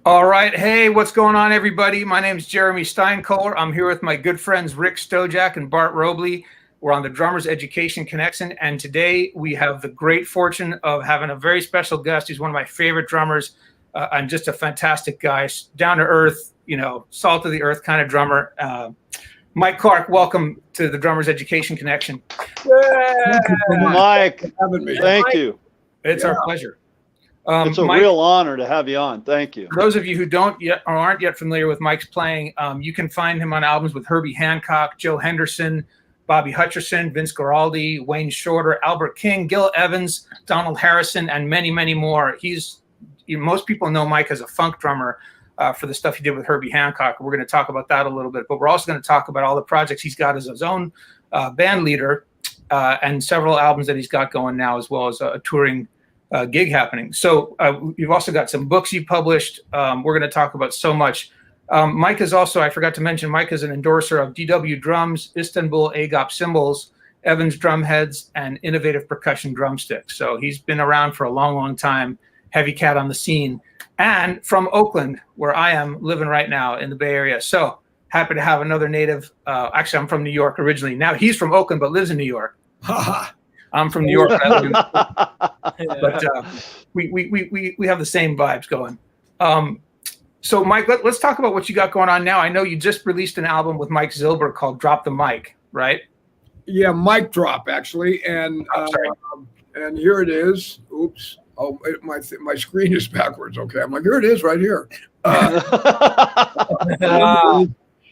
All right. Hey, what's going on, everybody? My name is Jeremy Steinkohler. I'm here with my good friends Rick Stojak and Bart Robley. We're on the Drummers Education Connection, and today we have the great fortune of having a very special guest. He's one of my favorite drummers and just a fantastic guy, down to earth, salt of the earth kind of drummer. Mike Clark, welcome to the Drummers Education Connection. Yeah. Mike, thank you. It's our pleasure. It's a Mike, real honor to have you on. Thank you. For those of you who aren't yet familiar with Mike's playing, you can find him on albums with Herbie Hancock, Joe Henderson, Bobby Hutcherson, Vince Guaraldi, Wayne Shorter, Albert King, Gil Evans, Donald Harrison, and many, many more. Most people know Mike as a funk drummer for the stuff he did with Herbie Hancock. We're going to talk about that a little bit, but we're also going to talk about all the projects he's got as his own band leader and several albums that he's got going now, as well as a touring gig happening. So you've also got some books you published. We're going to talk about so much. Mike is also, I forgot to mention, Mike is an endorser of DW Drums, Istanbul Agop Cymbals, Evans Drumheads, and Innovative Percussion Drumsticks. So he's been around for a long, long time, heavy cat on the scene, and from Oakland, where I am living right now in the Bay Area. So happy to have another native. Actually, I'm from New York originally. Now he's from Oakland, but lives in New York. I'm from New York, but we have the same vibes going. So Mike, let's talk about what you got going on now. I know you just released an album with Mike Zilber called "Drop the Mic," right? Yeah, mic drop actually, and here it is. Oops! Oh, my screen is backwards. Okay, I'm like, here it is, right here.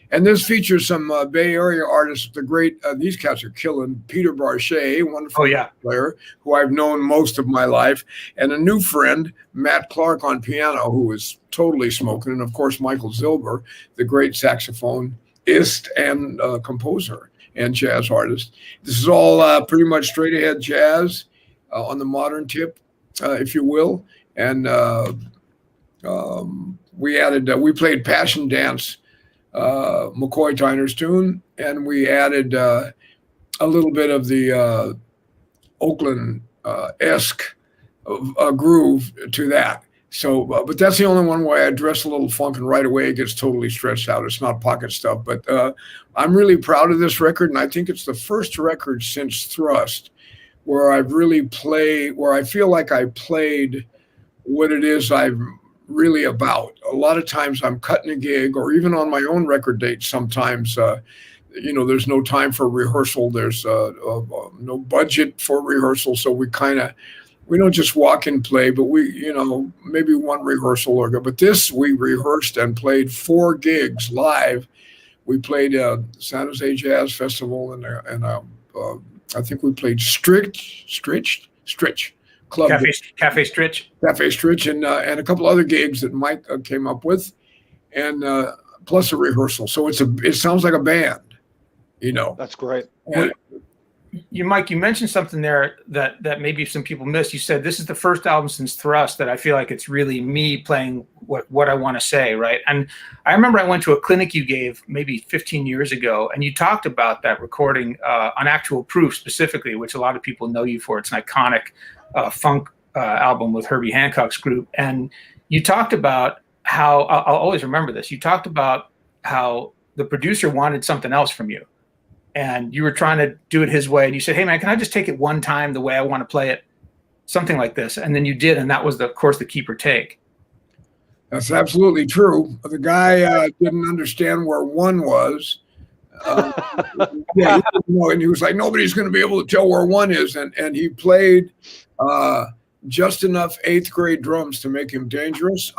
And this features some Bay Area artists. The great, these cats are killing. Peter Barchet, wonderful player, who I've known most of my life, and a new friend, Matt Clark on piano, who is totally smoking, and of course Michael Zilber, the great saxophonist and composer and jazz artist. This is all pretty much straight ahead jazz on the modern tip, if you will. And we played Passion Dance, McCoy Tyner's tune, and we added a little bit of the Oakland-esque groove to that. So, but that's the only one where I address a little funk, and right away it gets totally stretched out. It's not pocket stuff, but I'm really proud of this record, and I think it's the first record since Thrust where I've really played, where I feel like I played what it is I'm really about. A lot of times I'm cutting a gig, or even on my own record date, sometimes, there's no time for rehearsal. There's no budget for rehearsal. So we don't just walk and play, but we, maybe one rehearsal but this, we rehearsed and played 4 gigs live. We played San Jose Jazz Festival and I think we played Stritch Club, Cafe Stritch, and a couple other gigs that Mike came up with, and plus a rehearsal. So it sounds like a band, That's great. And, Mike, you mentioned something there that maybe some people missed. You said this is the first album since Thrust that I feel like it's really me playing what I want to say, right? And I remember I went to a clinic you gave maybe 15 years ago, and you talked about that recording on Actual Proof specifically, which a lot of people know you for. It's an iconic funk album with Herbie Hancock's group. And you talked about how, I'll always remember this, you talked about how the producer wanted something else from you. And you were trying to do it his way. And you said, hey, man, can I just take it one time the way I want to play it? Something like this. And then you did. And that was, of course, the keep or take. That's absolutely true. The guy didn't understand where 1 was. And he was like, nobody's going to be able to tell where 1 is. And he played just enough 8th grade drums to make him dangerous.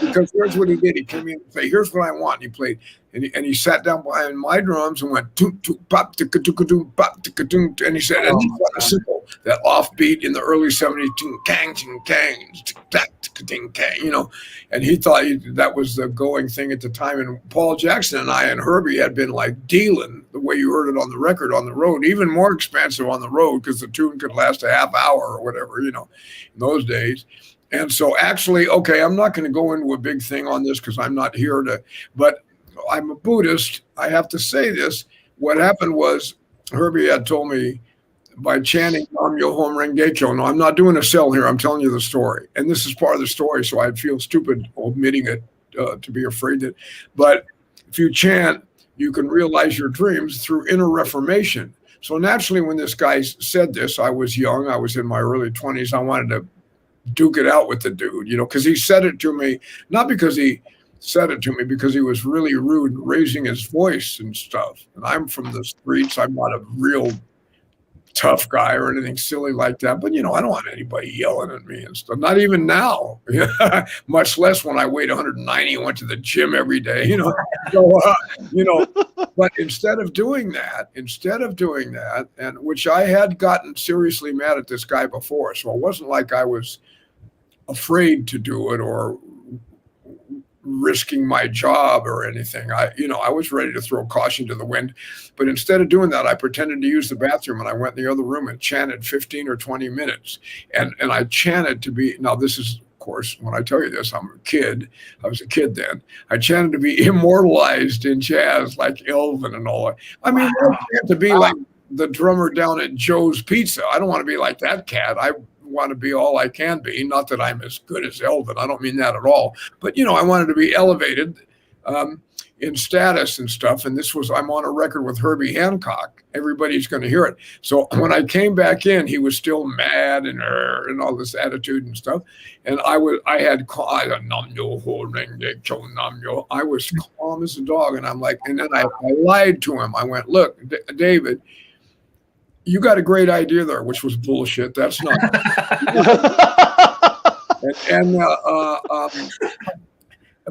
Because here's what he did. He came in and said, here's what I want. And he played. And he sat down behind my drums and went, toot, toot, pop, ticka, ticka, doom, pop, ticka, doom. And he said, and he got a simple, that offbeat in the early 70s, ting, kang, ting, kang, tick, tack, ticka, ting, kang, And he thought that was the going thing at the time. And Paul Jackson and I and Herbie had been like dealing the way you heard it on the record on the road, even more expansive on the road because the tune could last a half hour or whatever, in those days. And so actually, okay, I'm not going to go into a big thing on this because I'm not here but I'm a Buddhist. I have to say this. What happened was Herbie had told me by chanting Nam Myoho Renge Kyo. No, I'm not doing a sell here. I'm telling you the story. And this is part of the story, so I'd feel stupid omitting it to be afraid that. But if you chant, you can realize your dreams through inner reformation. So naturally, when this guy said this, I was young. I was in my early 20s. I wanted to duke it out with the dude, because he said it to me, not because he said it to me, because he was really rude, raising his voice and stuff. And I'm from the streets. I'm not a real tough guy or anything silly like that. But, I don't want anybody yelling at me and stuff. Not even now, much less when I weighed 190 and went to the gym every day, So, but instead of doing that, and which I had gotten seriously mad at this guy before. So it wasn't like I was afraid to do it or risking my job or anything. I was ready to throw caution to the wind, but instead of doing that, I pretended to use the bathroom and I went in the other room and chanted 15 or 20 minutes. And I chanted to be, now this is, of course, when I tell you this, I'm a kid. I was a kid then. I chanted to be immortalized in jazz, like Elvin and all that. I mean, I chant to be like the drummer down at Joe's Pizza. I don't want to be like that cat. I want to be all I can be. Not that I'm as good as Elvin. I don't mean that at all. But, I wanted to be elevated in status and stuff. And I'm on a record with Herbie Hancock. Everybody's going to hear it. So when I came back in, he was still mad and all this attitude and stuff. And I was calm as a dog. And I'm like, and then I lied to him. I went, look, David, you got a great idea there, which was bullshit. That's not.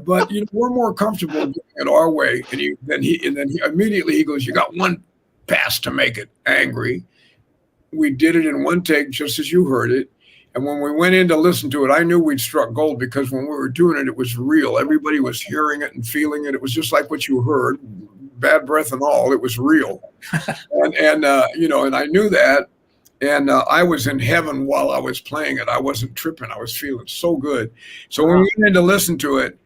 But we're more comfortable doing it our way. And then he immediately he goes, "You got one pass to make it." Angry. We did it in one take, just as you heard it. And when we went in to listen to it, I knew we'd struck gold because when we were doing it, it was real. Everybody was hearing it and feeling it. It was just like what you heard. Bad breath and all, it was real. and I knew that. And I was in heaven while I was playing it. I wasn't tripping. I was feeling so good. So when we went in to listen to it,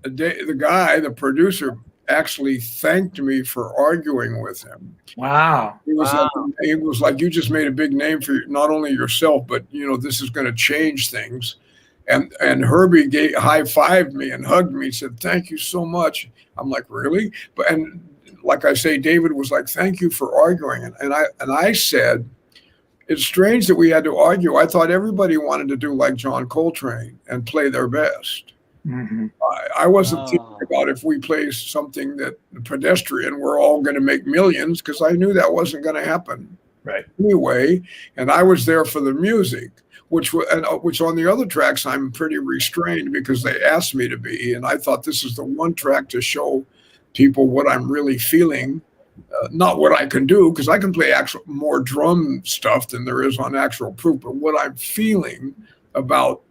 the producer, actually thanked me for arguing with him. Wow. He was like, you just made a big name for not only yourself, but, this is going to change things. And Herbie high-fived me and hugged me, said, "Thank you so much." I'm like, really? And like I say, David was like, "Thank you for arguing." And I said, it's strange that we had to argue. I thought everybody wanted to do like John Coltrane and play their best. Mm-hmm. I wasn't thinking about if we play something that pedestrian, we're all going to make millions, because I knew that wasn't going to happen. Right. Anyway, and I was there for the music. Which on the other tracks, I'm pretty restrained because they asked me to be. And I thought this is the one track to show people what I'm really feeling, not what I can do, because I can play more drum stuff than there is on actual proof, but what I'm feeling about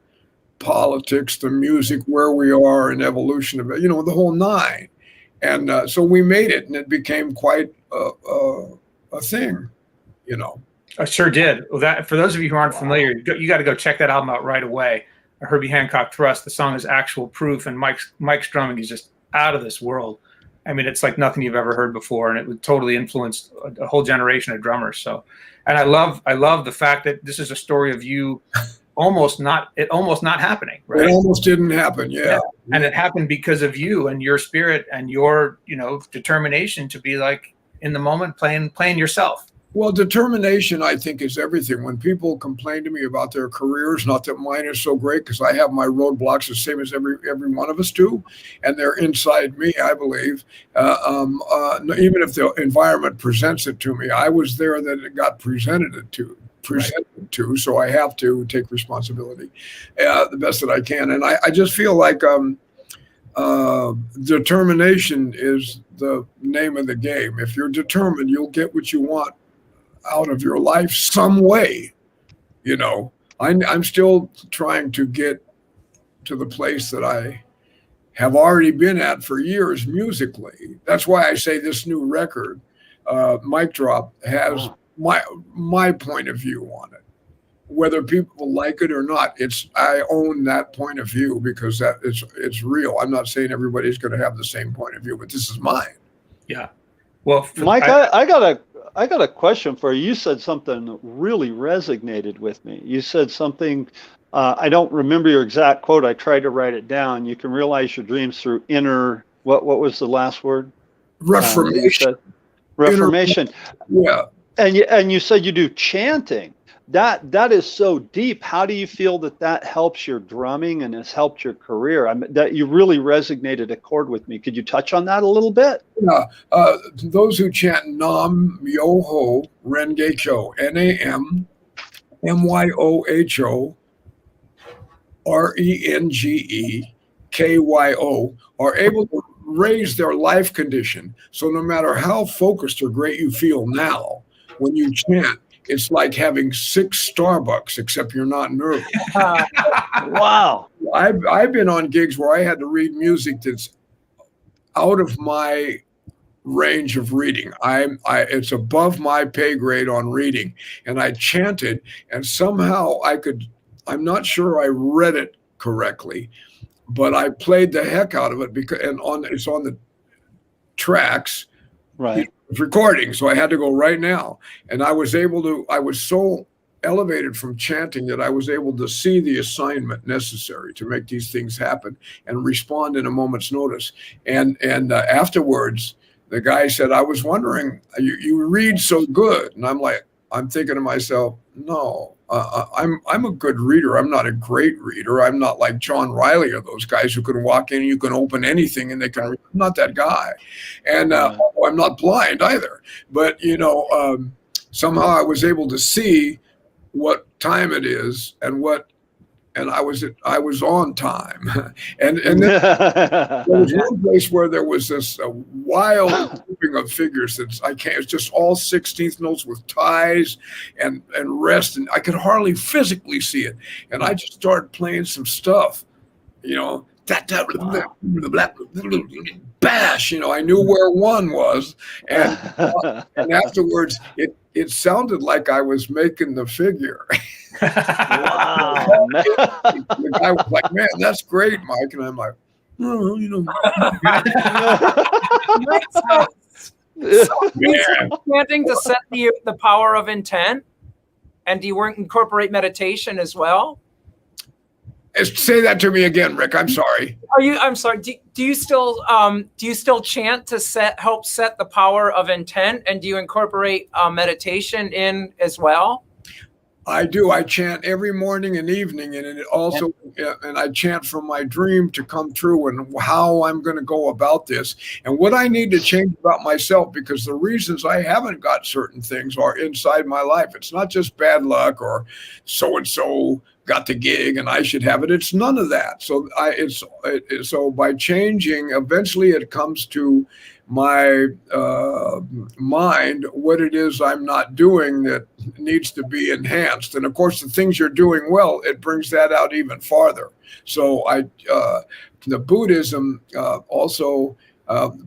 politics, the music, where we are in evolution of it, the whole nine. And so we made it, and it became quite a thing, I sure did. Well, that, for those of you who aren't familiar, you got to go check that album out right away. Herbie Hancock Thrust. The song is Actual Proof, and Mike's drumming is just out of this world. I mean, it's like nothing you've ever heard before, and it would totally influence a whole generation of drummers. So, and I love the fact that this is a story of you almost not happening. Right? It almost didn't happen. Yeah. And it happened because of you and your spirit and your determination to be like in the moment playing yourself. Well, determination, I think, is everything. When people complain to me about their careers, not that mine is so great, because I have my roadblocks the same as every one of us do, and they're inside me, I believe. Even if the environment presents it to me, I was there that it got presented to, so I have to take responsibility the best that I can. And I just feel like determination is the name of the game. If you're determined, you'll get what you want out of your life some way. I'm still trying to get to the place that I have already been at for years musically. That's why I say this new record, Mic Drop, has my point of view on it. Whether people like it or not, I own that point of view because it's real. I'm not saying everybody's going to have the same point of view, but this is mine. Yeah. Well, Mike, I got I got a question for you. You said something that really resonated with me. You said something, I don't remember your exact quote. I tried to write it down. You can realize your dreams through inner, what was the last word? That you said? Reformation. Yeah. And you said you do chanting. That is so deep. How do you feel that helps your drumming and has helped your career? That you really resonated a chord with me. Could you touch on that a little bit? Yeah. Those who chant Nam Myoho Renge Kyo, NAM MYOHO RENGE KYO, are able to raise their life condition. So no matter how focused or great you feel now, when you chant, it's like having 6 Starbucks, except you're not nervous. Wow. I've been on gigs where I had to read music that's out of my range of reading. It's above my pay grade on reading, and I chanted, and somehow I'm not sure I read it correctly, but I played the heck out of it because it's on the tracks. Right. It's recording, so I had to go right now. And I was so elevated from chanting that I was able to see the assignment necessary to make these things happen and respond in a moment's notice. And afterwards, the guy said, I was wondering, you read so good. And I'm thinking to myself, no, I'm a good reader. I'm not a great reader. I'm not like John Riley or those guys who can walk in, you can open anything and they can read. I'm not that guy. And I'm not blind either. But, somehow I was able to see what time it is and I was on time. and then there was one place where there was this wild grouping of figures it's just all 16th notes with ties and rest, and I could hardly physically see it. And I just started playing some stuff, bash, I knew where one was, and afterwards it sounded like I was making the figure. Wow. The guy was like, man, that's great, Mike. And I'm like, oh, chanting to set the power of intent, and do you incorporate meditation as well? Say that to me again, Rick. I'm sorry. I'm sorry. Do you still chant to help set the power of intent, and do you incorporate meditation in as well? I do. I chant every morning and evening, and it also, and I chant from my dream to come true and how I'm going to go about this and what I need to change about myself, because the reasons I haven't got certain things are inside my life. It's not just bad luck or so-and-so got the gig and I should have it. It's none of that. So so by changing, eventually it comes to my mind what it is I'm not doing that needs to be enhanced. And of course, the things you're doing well, it brings that out even farther. So the Buddhism also,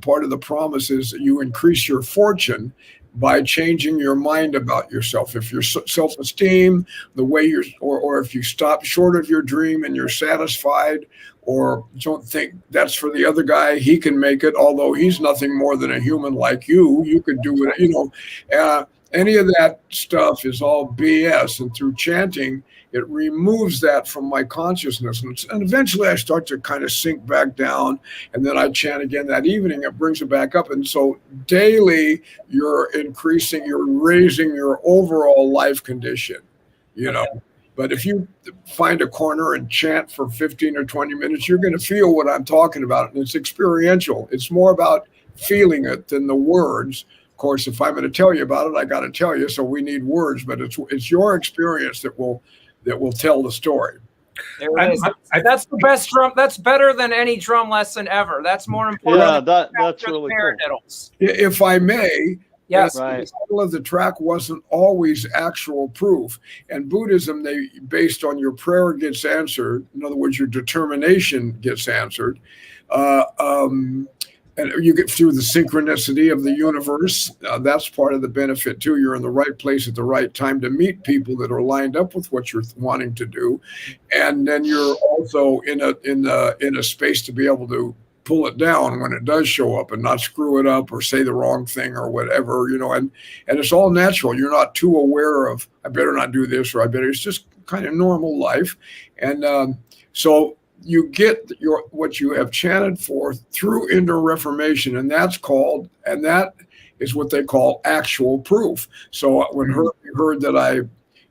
part of the promise is that you increase your fortune by changing your mind about yourself. If your self-esteem, the way or if you stop short of your dream and you're satisfied, or don't think that's for the other guy, he can make it, although he's nothing more than a human like you could do it, any of that stuff is all BS. And through chanting, it removes that from my consciousness. And eventually I start to kind of sink back down, and then I chant again that evening, it brings it back up. And so daily you're raising your overall life condition, But if you find a corner and chant for 15 or 20 minutes, you're going to feel what I'm talking about. And it's experiential. It's more about feeling it than the words. Of course, if I'm going to tell you about it, I got to tell you. So we need words, but it's your experience that will tell the story. There it is. That's the best drum. That's better than any drum lesson ever. That's more important. Yeah, that's really cool. If I may. Yes. Right. The title of the track wasn't always actual proof. And Buddhism, they based on your prayer gets answered. In other words, your determination gets answered. And you get through the synchronicity of the universe. That's part of the benefit too. You're in the right place at the right time to meet people that are lined up with what you're wanting to do, and then you're also in a space to be able to pull it down when it does show up and not screw it up or say the wrong thing or whatever, and it's all natural. You're not too aware of, I better not do this, or it's just kind of normal life. And so you get what you have chanted for through inner reformation, and that is what they call actual proof. So when Herbie heard that I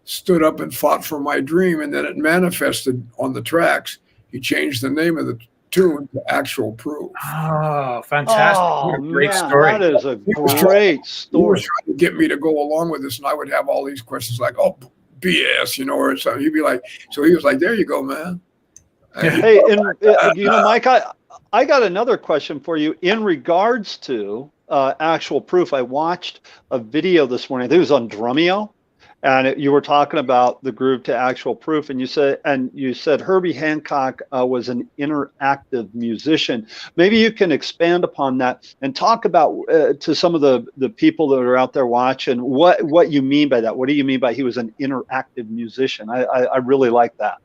stood up and fought for my dream, and then it manifested on the tracks, he changed the name of the tune to Actual Proof. Oh, fantastic. Oh, Great man, story. that is a great He was story. trying to get me to go along with this, and I would have all these questions like, oh, BS, or something. He'd be like, so he was like, there you go, man. Hey, and Mike, I got another question for you in regards to actual proof. I watched a video this morning. I think it was on Drumeo, and you were talking about the groove to actual proof, and you said Herbie Hancock was an interactive musician. Maybe you can expand upon that and talk about to some of the people that are out there watching what you mean by that. What do you mean by he was an interactive musician? I really like that.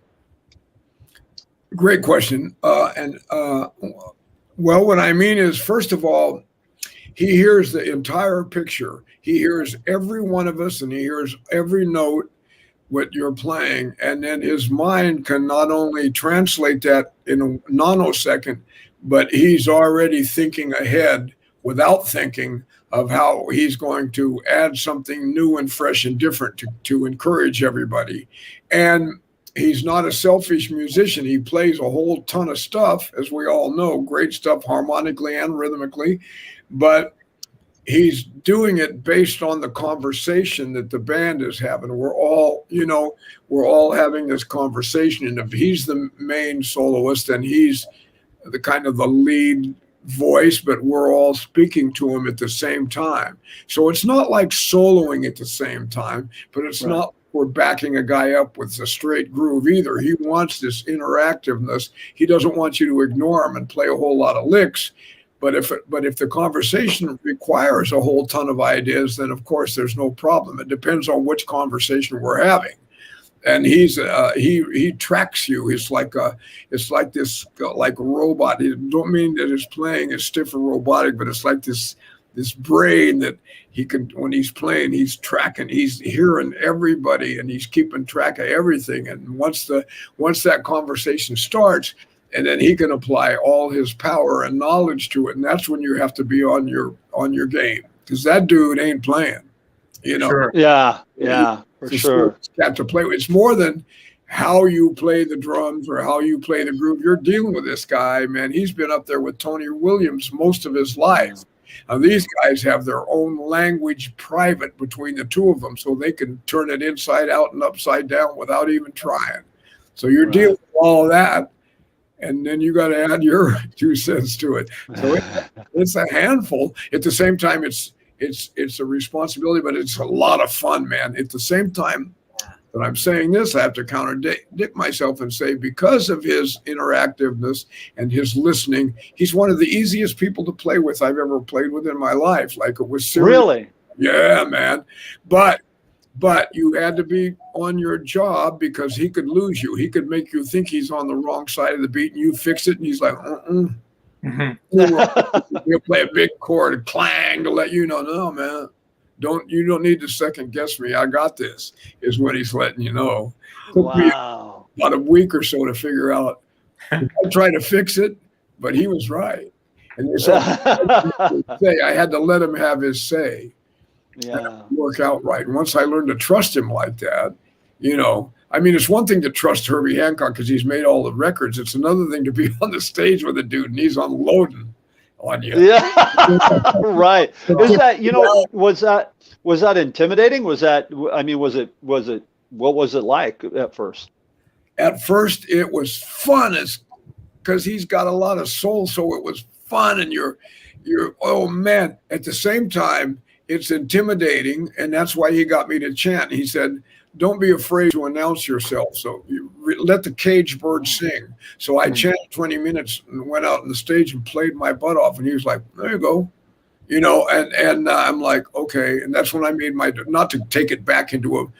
Great question. Well, what I mean is, first of all, he hears the entire picture. He hears every one of us, and he hears every note what you're playing. And then his mind can not only translate that in a nanosecond, but he's already thinking ahead without thinking of how he's going to add something new and fresh and different to encourage everybody. And he's not a selfish musician. He plays a whole ton of stuff, as we all know, great stuff harmonically and rhythmically, but he's doing it based on the conversation that the band is having. We're all having this conversation, and if he's the main soloist and he's the kind of the lead voice, but we're all speaking to him at the same time. So it's not like soloing at the same time, but it's not we're backing a guy up with a straight groove either. He wants this interactiveness. He doesn't want you to ignore him and play a whole lot of licks. But if the conversation requires a whole ton of ideas, then of course there's no problem. It depends on which conversation we're having. And he tracks you. It's like this robot. I don't mean that his playing is stiff and robotic, but it's like this brain that he can, when he's playing, he's tracking, he's hearing everybody, and he's keeping track of everything. And once that conversation starts, and then he can apply all his power and knowledge to it, and that's when you have to be on your game, because that dude ain't playing. Sure. Yeah, for sure. Got to play with. It's more than how you play the drums or how you play the groove. You're dealing with this guy, man. He's been up there with Tony Williams most of his life. Now, these guys have their own language private between the two of them, so they can turn it inside out and upside down without even trying. So you're dealing with all that, and then you got to add your 2 cents to it. So it's a handful. At the same time, it's a responsibility, but it's a lot of fun, man. At the same time that I'm saying this, I have to contradict myself and say, because of his interactiveness and his listening, he's one of the easiest people to play with I've ever played with in my life. Like, it was serious. Really? Yeah, man. But you had to be on your job, because he could lose you. He could make you think he's on the wrong side of the beat, and you fix it, and he's like, He'll play a big chord, clang, to let you know, no, man. You don't need to second guess me. I got this, is what he's letting you know. Took me about a week or so to figure out. I tried to fix it, but he was right. And so I had to let him have his say. Yeah. Work out right. And once I learned to trust him like that, I mean, it's one thing to trust Herbie Hancock because he's made all the records. It's another thing to be on the stage with a dude and he's unloading on you. Yeah, right. Is that, was that intimidating? Was it, what was it like at first? At first, it was fun, because he's got a lot of soul, so it was fun, and you're, oh man. At the same time, it's intimidating, and that's why he got me to chant. He said, don't be afraid to announce yourself. So you let the cage bird sing. So I chanted 20 minutes and went out on the stage and played my butt off. And he was like, there you go. And I'm like, okay. And that's when I made not to take it back into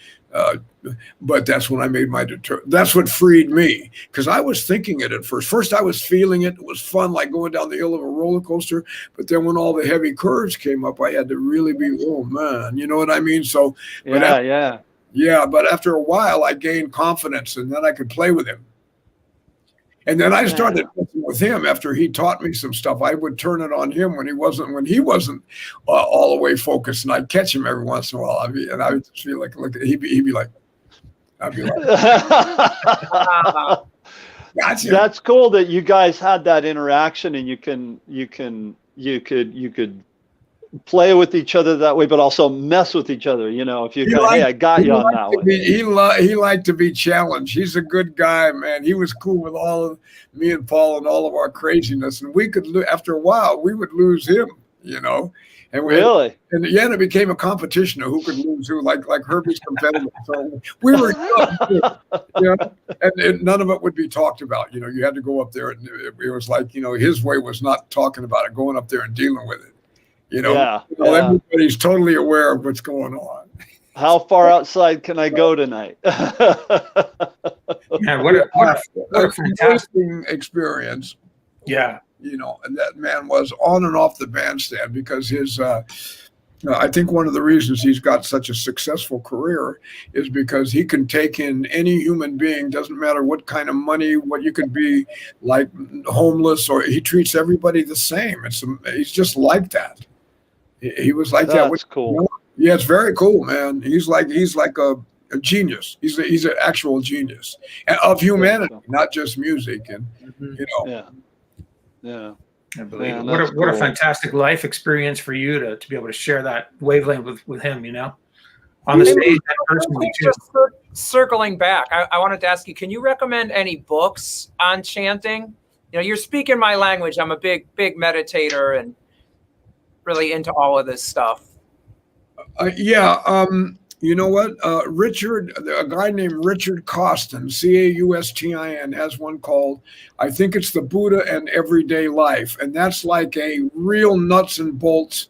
But that's when I made my that's what freed me, because I was thinking it at first. First, I was feeling it. It was fun, like going down the hill of a roller coaster. But then when all the heavy curves came up, I had to really be, oh man, you know what I mean? So, but after a while, I gained confidence, and then I could play with him. And then I started messing with him after he taught me some stuff. I would turn it on him when he wasn't all the way focused, and I'd catch him every once in a while. I would just feel like, look, he'd be like, I'd be like, gotcha. That's cool that you guys had that interaction, and you could play with each other that way, but also mess with each other. You know, if you go, hey, I got you on that one. He liked to be challenged. He's a good guy, man. He was cool with all of me and Paul and all of our craziness, and we could, after a while, we would lose him. You know, and it became a competition of who could lose who, like Herbie's competitive. So we were young, you know, and none of it would be talked about. You know, you had to go up there, and it was like, you know, his way was not talking about it, going up there and dealing with it. You know, everybody's totally aware of what's going on. How far outside can I go tonight? Yeah, what a fantastic experience. Yeah. You know, and that man was on and off the bandstand, because his, I think one of the reasons he's got such a successful career is because he can take in any human being, doesn't matter what kind of money, what you could be, like homeless, or he treats everybody the same. He's just like that. He was like that. That's cool. You know? Yeah, it's very cool, man. He's like a genius. He's an actual genius of humanity, not just music. And you know, yeah. I believe it. What a fantastic life experience for you to be able to share that wavelength with him. You know, on the stage and personally too. Just circling back, I wanted to ask you: can you recommend any books on chanting? You know, you're speaking my language. I'm a big meditator and really into all of this stuff. You know what? A guy named Richard Costin, Caustin, has one called, I think it's The Buddha and Everyday Life. And that's like a real nuts and bolts,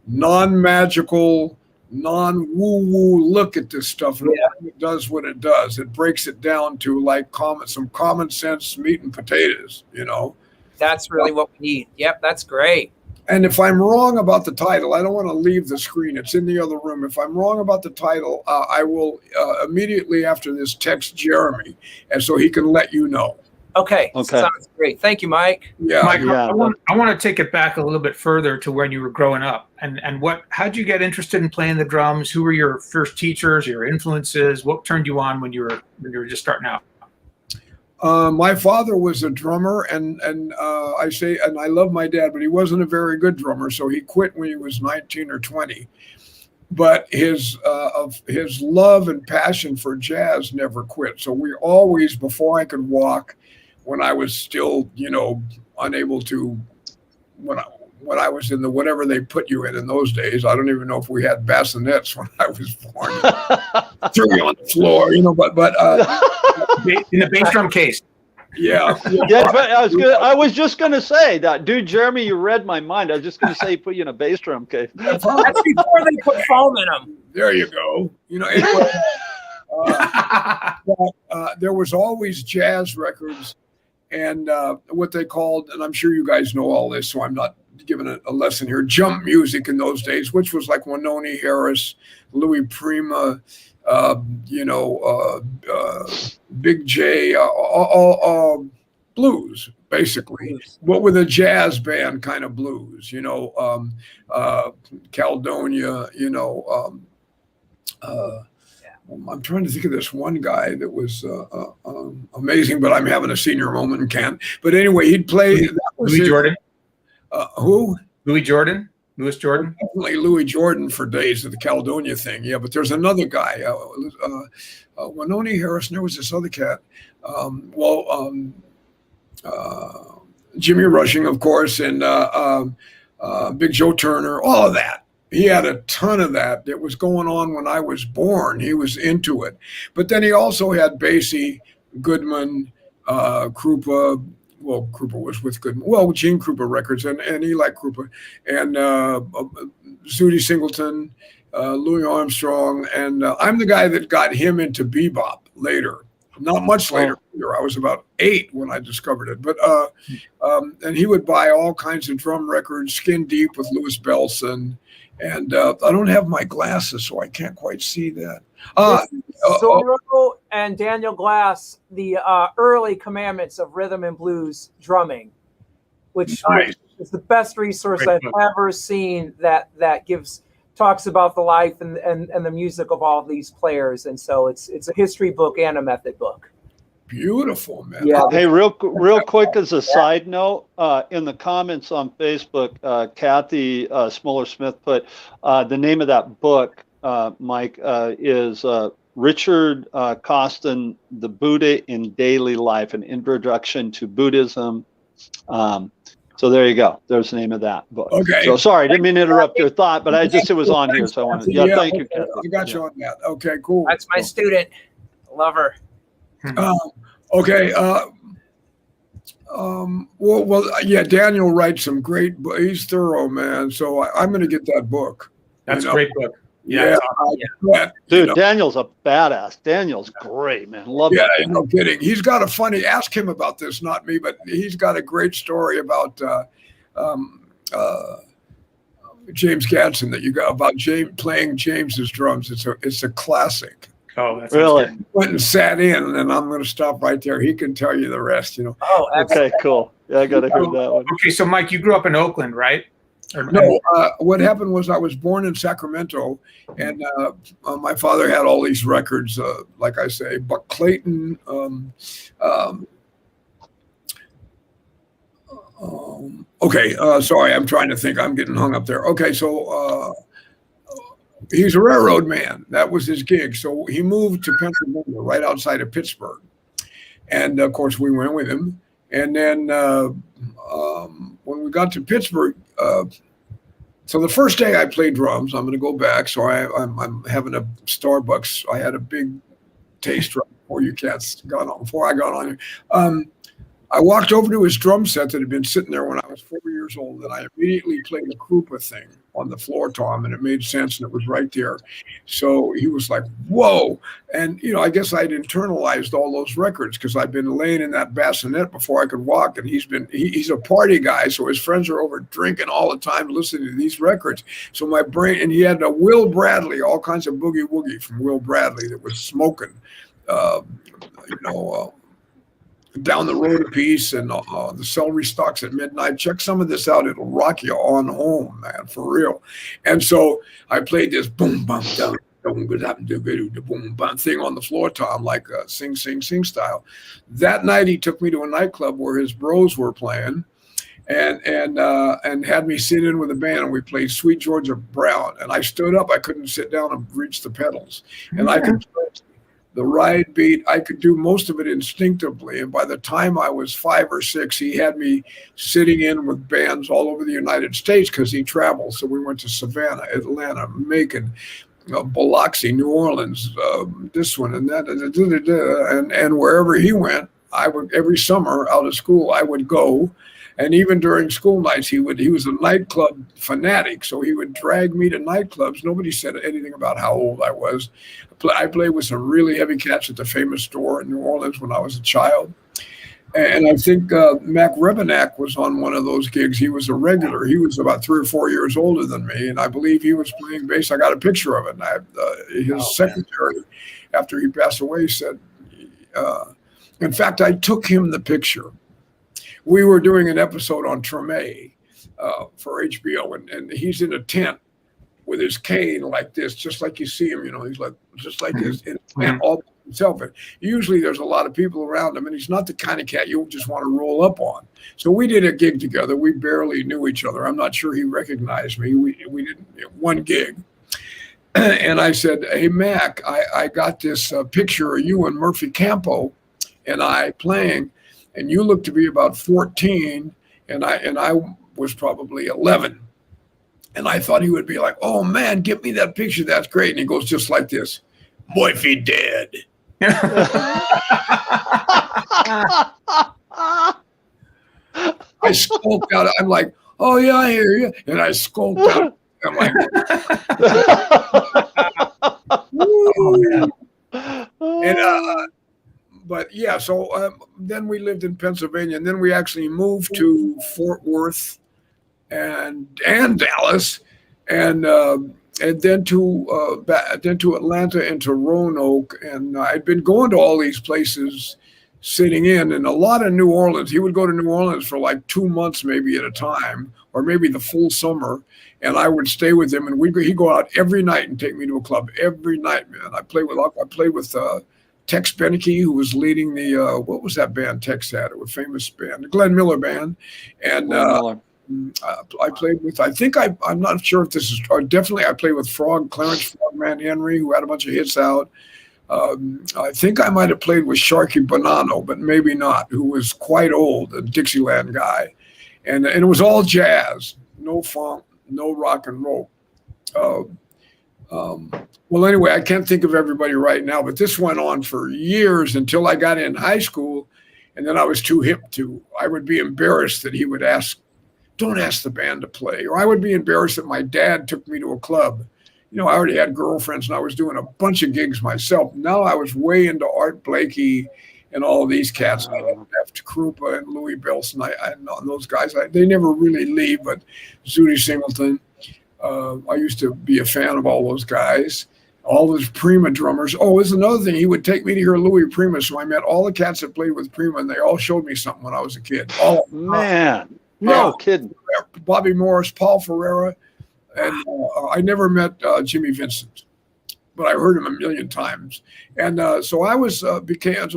non-magical, non-woo-woo look at this stuff. And it does what it does. It breaks it down to like some common sense meat and potatoes, you know. That's really what we need. Yep, that's great. And if I'm wrong about the title, I don't want to leave the screen. It's in the other room. If I'm wrong about the title, I will immediately after this text Jeremy, and so he can let you know. Okay. Sounds great. Thank you, Mike. Yeah. Mike, I want to take it back a little bit further to when you were growing up, and how'd you get interested in playing the drums? Who were your first teachers, your influences? What turned you on when you were just starting out? My father was a drummer, and I love my dad, but he wasn't a very good drummer, so he quit when he was 19 or 20. But his love and passion for jazz never quit. So we always, before I could walk, when I was still, you know, unable to, when I was in the whatever they put you in those days, I don't even know if we had bassinets when I was born. Threw me on the floor, you know, but in the bass drum case. Yeah. I was just gonna say that, dude. Jeremy, you read my mind. I was just gonna say he put you in a bass drum case. That's before they put foam in them. There you go. You know, there was always jazz records and what they called, and I'm sure you guys know all this, so I'm not giving a lesson here, jump music in those days, which was like Wynonie Harris, Louis Prima, Big J, all blues, basically, but with a jazz band kind of blues, you know, Caledonia, you know, I'm trying to think of this one guy that was amazing, but I'm having a senior moment and can't. But anyway, he'd play. Louis Jordan. Who? Louis Jordan. Louis Jordan. Definitely Louis Jordan for days of the Caledonia thing. Yeah, but there's another guy, Wynonie Harris. And there was this other cat. Jimmy Rushing, of course, and Big Joe Turner. All of that. He had a ton of that was going on when I was born. He was into it. But then he also had Basie, Goodman, Krupa. Well, Krupa was with Goodman. Well, Gene Krupa records and Eli Krupa. And Zooty Singleton, Louis Armstrong, and I'm the guy that got him into bebop later. Not much later. I was about 8 when I discovered it. But and he would buy all kinds of drum records, Skin Deep with Louis Bellson. And I don't have my glasses, so I can't quite see that. Zorro and Daniel Glass, the early commandments of rhythm and blues drumming, which is the best resource I've ever seen that talks about the life and the music of all these players. And so it's a history book and a method book. Beautiful, man. Yeah. Hey, real quick as a side note, in the comments on Facebook, Kathy Smoller-Smith put the name of that book, Mike, is Richard Costin, The Buddha in Daily Life, an Introduction to Buddhism. So there you go. There's the name of that book. Okay. So sorry, didn't mean to interrupt your thought, but it was on here, so I wanted. Yeah, thank you, Kathy. I got you on that. Okay, cool. That's my student. Love her. Okay. Yeah. Daniel writes some great. He's thorough, man. So I'm going to get that book. That's a great book. Yeah. Dude, Daniel's a badass. Daniel's great, man. Love it. Yeah, no kidding. He's got a funny. Ask him about this, not me, but he's got a great story about James Gadsden that you got about playing James's drums. It's a classic. Oh, that's really? Went and sat in, and I'm going to stop right there. He can tell you the rest. Oh, okay, cool. Yeah, I got to hear that one. Okay, so Mike, you grew up in Oakland, right? No, what happened was I was born in Sacramento, and my father had all these records, like I say, Buck Clayton. Sorry, I'm trying to think. I'm getting hung up there. Okay, so he's a railroad man. That was his gig. So he moved to Pennsylvania, right outside of Pittsburgh, and of course we went with him. And then when we got to Pittsburgh, so the first day I played drums, I'm going to go back. So I'm having a Starbucks. I had a big taste right before you cats got on. Before I got on here, I walked over to his drum set that had been sitting there when I was 4 years old, and I immediately played a Krupa thing on the floor tom, and it made sense, and it was right there. So he was like, whoa. And, I guess I'd internalized all those records because I'd been laying in that bassinet before I could walk, and he's a party guy, so his friends are over drinking all the time listening to these records. So my brain, and he had a Will Bradley, all kinds of boogie woogie from Will Bradley that was smoking, down the road a piece, and the celery stalks at midnight. Check some of this out. It'll rock you on home, man, for real. And so I played this boom, bum, down, boom, bum thing on the floor tom, like sing, sing, sing style. That night he took me to a nightclub where his bros were playing, and had me sit in with the band, and we played Sweet Georgia Brown. And I stood up. I couldn't sit down and reach the pedals. And I could the ride beat, I could do most of it instinctively. And by the time I was 5 or 6, he had me sitting in with bands all over the United States because he traveled. So we went to Savannah, Atlanta, Macon, Biloxi, New Orleans, this one and that, and wherever he went, I would, every summer out of school, I would go. And even during school nights, he was a nightclub fanatic. So he would drag me to nightclubs. Nobody said anything about how old I was. I played with some really heavy cats at the Famous Store in New Orleans when I was a child. And I think Mac Rebenak was on one of those gigs. He was a regular. He was about 3 or 4 years older than me. And I believe he was playing bass. I got a picture of it. And his secretary, after he passed away, said, in fact, I took him the picture. We were doing an episode on Treme for HBO, and he's in a tent with his cane like this, just like you see him. He's like just like his in a tent all by himself. And usually there's a lot of people around him, and he's not the kind of cat you just want to roll up on. So we did a gig together. We barely knew each other. I'm not sure he recognized me. We did one gig. And I said, hey, Mac, I got this picture of you and Murphy Campo and I playing. And you look to be about 14, and I was probably 11. And I thought he would be like, oh, man, give me that picture. That's great. And he goes just like this, Murphy dead. I skulked out. I'm like, oh, yeah, I hear you. And I skulked out. I'm like, Oh, man. and but yeah, so then we lived in Pennsylvania, and then we actually moved to Fort Worth and Dallas, and then to Atlanta and to Roanoke, and I'd been going to all these places, sitting in, and a lot of New Orleans. He would go to New Orleans for like 2 months, maybe at a time, or maybe the full summer, and I would stay with him, and he'd go out every night and take me to a club every night, man. I played with Tex Beneke, who was leading the what was that band Tex had? It was a famous band, the Glenn Miller Band, and Glenn Miller. I played with. I'm not sure if this is. Or definitely, I played with Clarence Frogman Henry, who had a bunch of hits out. I think I might have played with Sharky Bonanno, but maybe not. Who was quite old, a Dixieland guy, and it was all jazz, no funk, no rock and roll. Well, anyway, I can't think of everybody right now, but this went on for years until I got in high school, and then I was too hip to. I would be embarrassed that he would ask, "Don't ask the band to play," or I would be embarrassed that my dad took me to a club. You know, I already had girlfriends, and I was doing a bunch of gigs myself. Now I was way into Art Blakey and all of these cats. I had left Krupa and Louis Bellson. I know those guys. They never really leave, but Zooty Singleton. I used to be a fan of all those guys. All those Prima drummers. Oh, there's another thing. He would take me to hear Louis Prima, so I met all the cats that played with Prima, and they all showed me something when I was a kid. All Man, no kidding. Bobby Morris, Paul Ferreira, and I never met Jimmy Vincent, but I heard him a million times. And so I was so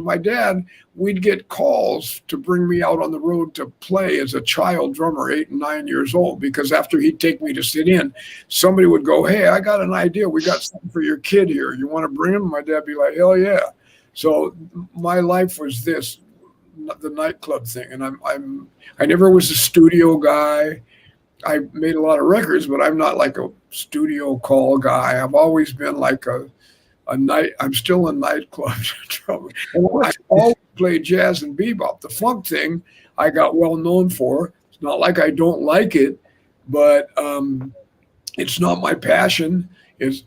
my dad, we'd get calls to bring me out on the road to play as a child drummer, 8 and 9 years old, because after he'd take me to sit in, somebody would go, "Hey, I got an idea. We got something for your kid here. You want to bring him?" My dad'd be like, "Hell yeah." So my life was this, the nightclub thing. And I never was a studio guy. I made a lot of records, but I'm not like a studio call guy. I've always been like I'm still a nightclub drummer. And I always played jazz and bebop. The funk thing I got well known for. It's not like I don't like it, but it's not my passion. It's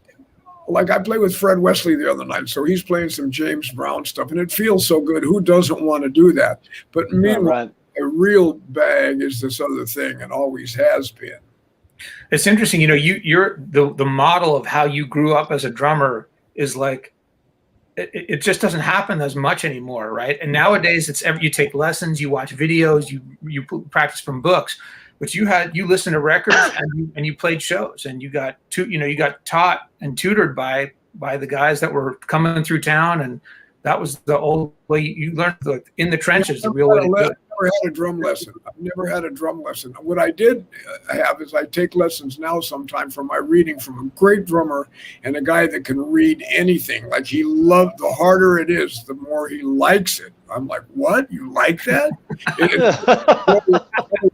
like I played with Fred Wesley the other night, so he's playing some James Brown stuff, and it feels so good. Who doesn't want to do that? But meanwhile, a real bag is this other thing, and always has been. It's interesting, you know, you're the model of how you grew up as a drummer is like it just doesn't happen as much anymore, right? And nowadays you take lessons, you watch videos, you practice from books, but you listened to records and you played shows, and you got taught and tutored by the guys that were coming through town, and that was the old way you learned, in the trenches, the real way to do it. I've never had a drum lesson. I've never had a drum lesson. What I did have is I take lessons now sometime from my reading from a great drummer and a guy that can read anything. Like he loved, the harder it is, the more he likes it. I'm like, what? You like that?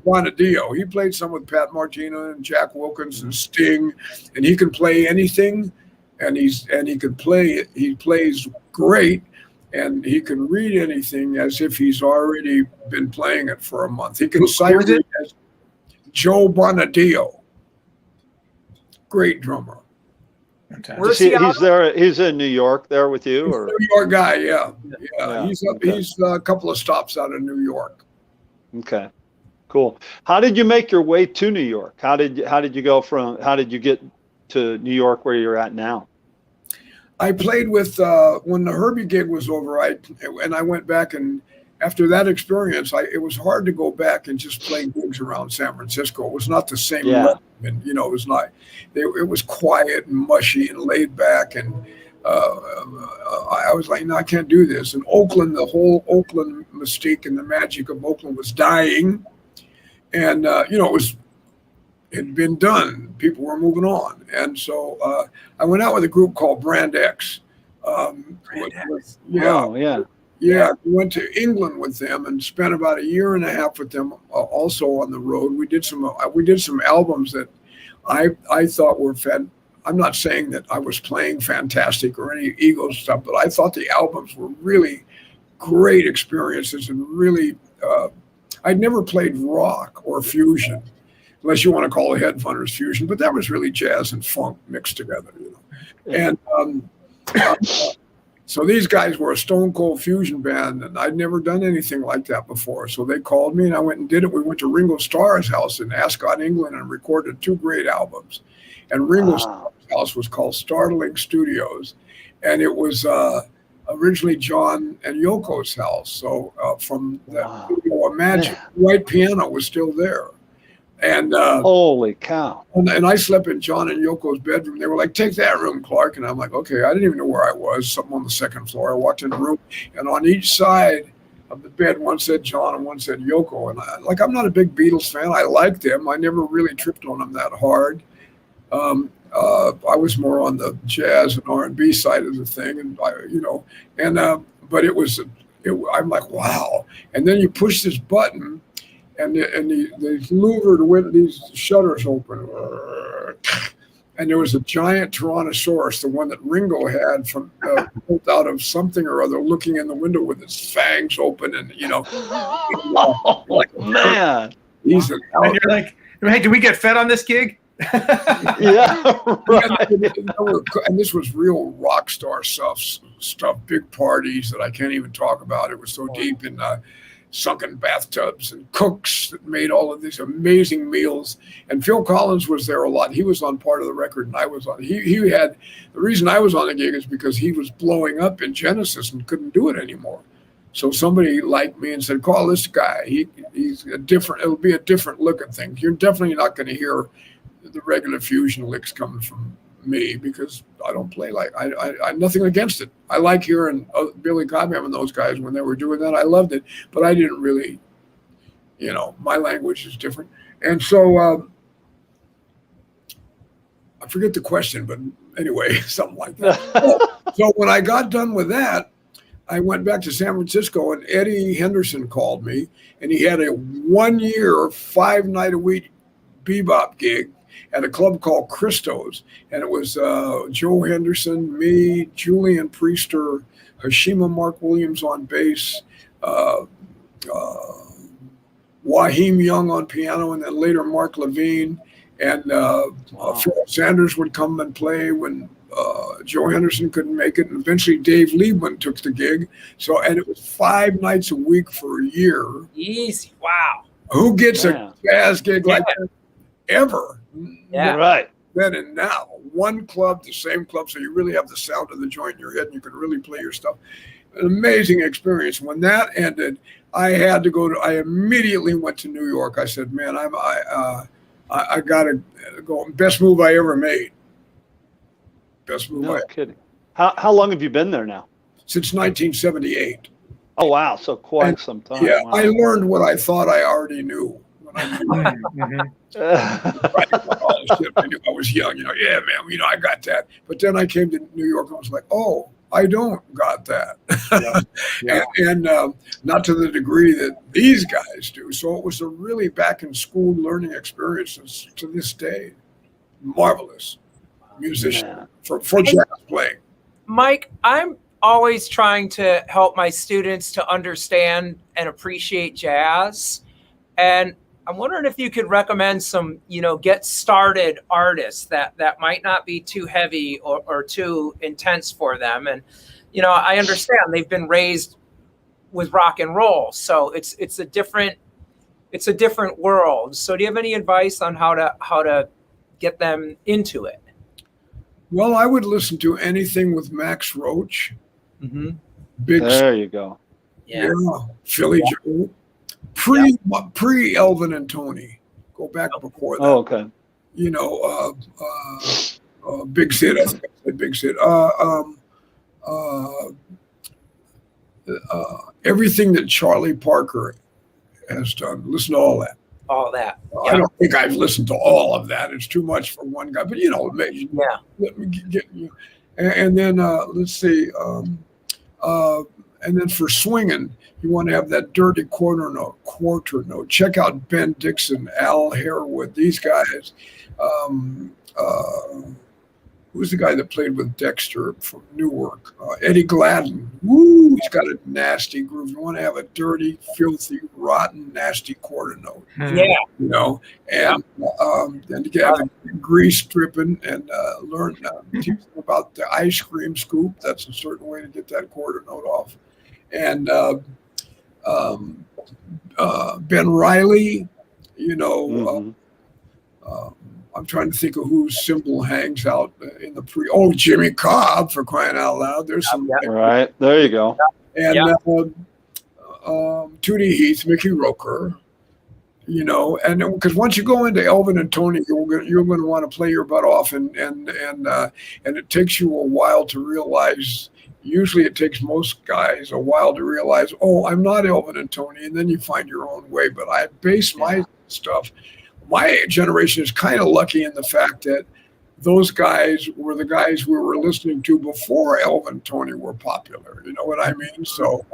Bonadillo. He played some with Pat Martina and Jack Wilkins and Sting, and he can play anything, and he plays great. And he can read anything as if he's already been playing it for a month. He can cite it as Joe Bonadillo. Great drummer. He's there. He's in New York there with you, or New York guy? Yeah. He's a couple of stops out of New York. Okay, cool. How did you make your way to New York? How did you get to New York where you're at now? I played with when the Herbie gig was over. I went back, and after that experience, it was hard to go back and just play gigs around San Francisco. It was not the same. Yeah. And it was not. It was quiet and mushy and laid back, and I was like, no, I can't do this. And Oakland, the whole Oakland mystique and the magic of Oakland was dying, and it had been done. People were moving on. And so I went out with a group called Brand X. Yeah, we went to England with them and spent about a year and a half with them also on the road. We did some albums that I thought were I'm not saying that I was playing fantastic or any ego stuff, but I thought the albums were really great experiences, and really I'd never played rock or fusion. unless you want to call it Headhunters fusion, but that was really jazz and funk mixed together, you know. And so these guys were a stone cold fusion band, and I'd never done anything like that before. So they called me, and I went and did it. We went to Ringo Starr's house in Ascot, England, and recorded 2 great albums. And Ringo Starr's house was called Startling Studios, and it was originally John and Yoko's house. So from that video, Imagine, white piano was still there. And holy cow! And I slept in John and Yoko's bedroom. They were like, "Take that room, Clark." And I'm like, "Okay." I didn't even know where I was. Something on the 2nd floor. I walked in the room, and on each side of the bed, one said John and one said Yoko. And I'm not a big Beatles fan. I liked them. I never really tripped on them that hard. I was more on the jazz and R&B side of the thing, and but it was. I'm like, wow. And then you push this button. And the louvered window, these shutters open, and there was a giant Tyrannosaurus, the one that Ringo had from built out of something or other, looking in the window with its fangs open, and like, man, he's and you're like, hey, did we get fed on this gig? Yeah, right. And this was real rock star stuff, big parties that I can't even talk about. It was so deep in sunken bathtubs and cooks that made all of these amazing meals. And Phil Collins was there a lot. He was on part of the record, and I was on. He had the reason I was on the gig is because he was blowing up in Genesis and couldn't do it anymore. So somebody liked me and said, "Call this guy. He's a different. It'll be a different look at things. You're definitely not going to hear the regular fusion licks coming from me because I don't play like I nothing against it. I like hearing Billy Cobham and those guys when they were doing that. I loved it, but I didn't really, my language is different. And so I forget the question, but anyway, something like that. So when I got done with that, I went back to San Francisco, and Eddie Henderson called me, and he had a 1-year, 5-night-a-week bebop gig at a club called Christo's, and it was Joe Henderson, me, Julian Priester, Hashima Mark Williams on bass, Waheem Young on piano, and then later Mark Levine, and Phil Sanders would come and play when Joe Henderson couldn't make it, and eventually Dave Liebman took the gig. So, and it was 5 nights a week for a year. Easy, wow. Who gets a jazz gig like that ever? Yeah, right. Then and now, one club, the same club, so you really have the sound of the joint in your head, and you can really play your stuff. An amazing experience. When that ended, I had to go I immediately went to New York. I said, "Man, I gotta go." Best move I ever made. Best move. No kidding. How long have you been there now? Since 1978. Oh wow, so quite some time. Yeah, wow. I learned what I thought I already knew. I was young, yeah, man, I got that. But then I came to New York and I was like, oh, I don't got that. And not to the degree that these guys do. So it was a really back in school learning experience to this day. Marvelous musician for jazz playing. Mike, I'm always trying to help my students to understand and appreciate jazz. And I'm wondering if you could recommend some, get started artists that might not be too heavy or too intense for them. And, I understand they've been raised with rock and roll, so it's a different world. So do you have any advice on how to get them into it? Well, I would listen to anything with Max Roach. Mm-hmm. There you go. Yeah. Philly Joe. Pre Elvin and Tony. Go back before that. Oh, okay. Big Sid. I think I said Big Sid. Everything that Charlie Parker has done. Listen to all that. All that. I don't think I've listened to all of that. It's too much for one guy. But maybe, let me get you. And then let's see. And then for swinging, you want to have that dirty quarter note. Check out Ben Dixon, Al Harewood, these guys. who's the guy that played with Dexter from Newark? Eddie Gladden. Woo, he's got a nasty groove. You want to have a dirty, filthy, rotten, nasty quarter note. Yeah. You know, and then to get the grease dripping and learn teach them about the ice cream scoop. That's a certain way to get that quarter note off. And Ben Riley, you know, I'm trying to think of whose cymbal hangs out in the pre. Oh, Jimmy Cobb, for crying out loud. There's some. Right. There you go. And Tootie Heath, Mickey Roker, you know, and because once you go into Elvin and Tony, you're going to want to play your butt off, and it takes you a while to realize. Usually, it takes most guys a while to realize, oh, I'm not Elvin and Tony, and then you find your own way. But I base my stuff. My generation is kind of lucky in the fact that those guys were the guys we were listening to before Elvin and Tony were popular. You know what I mean? So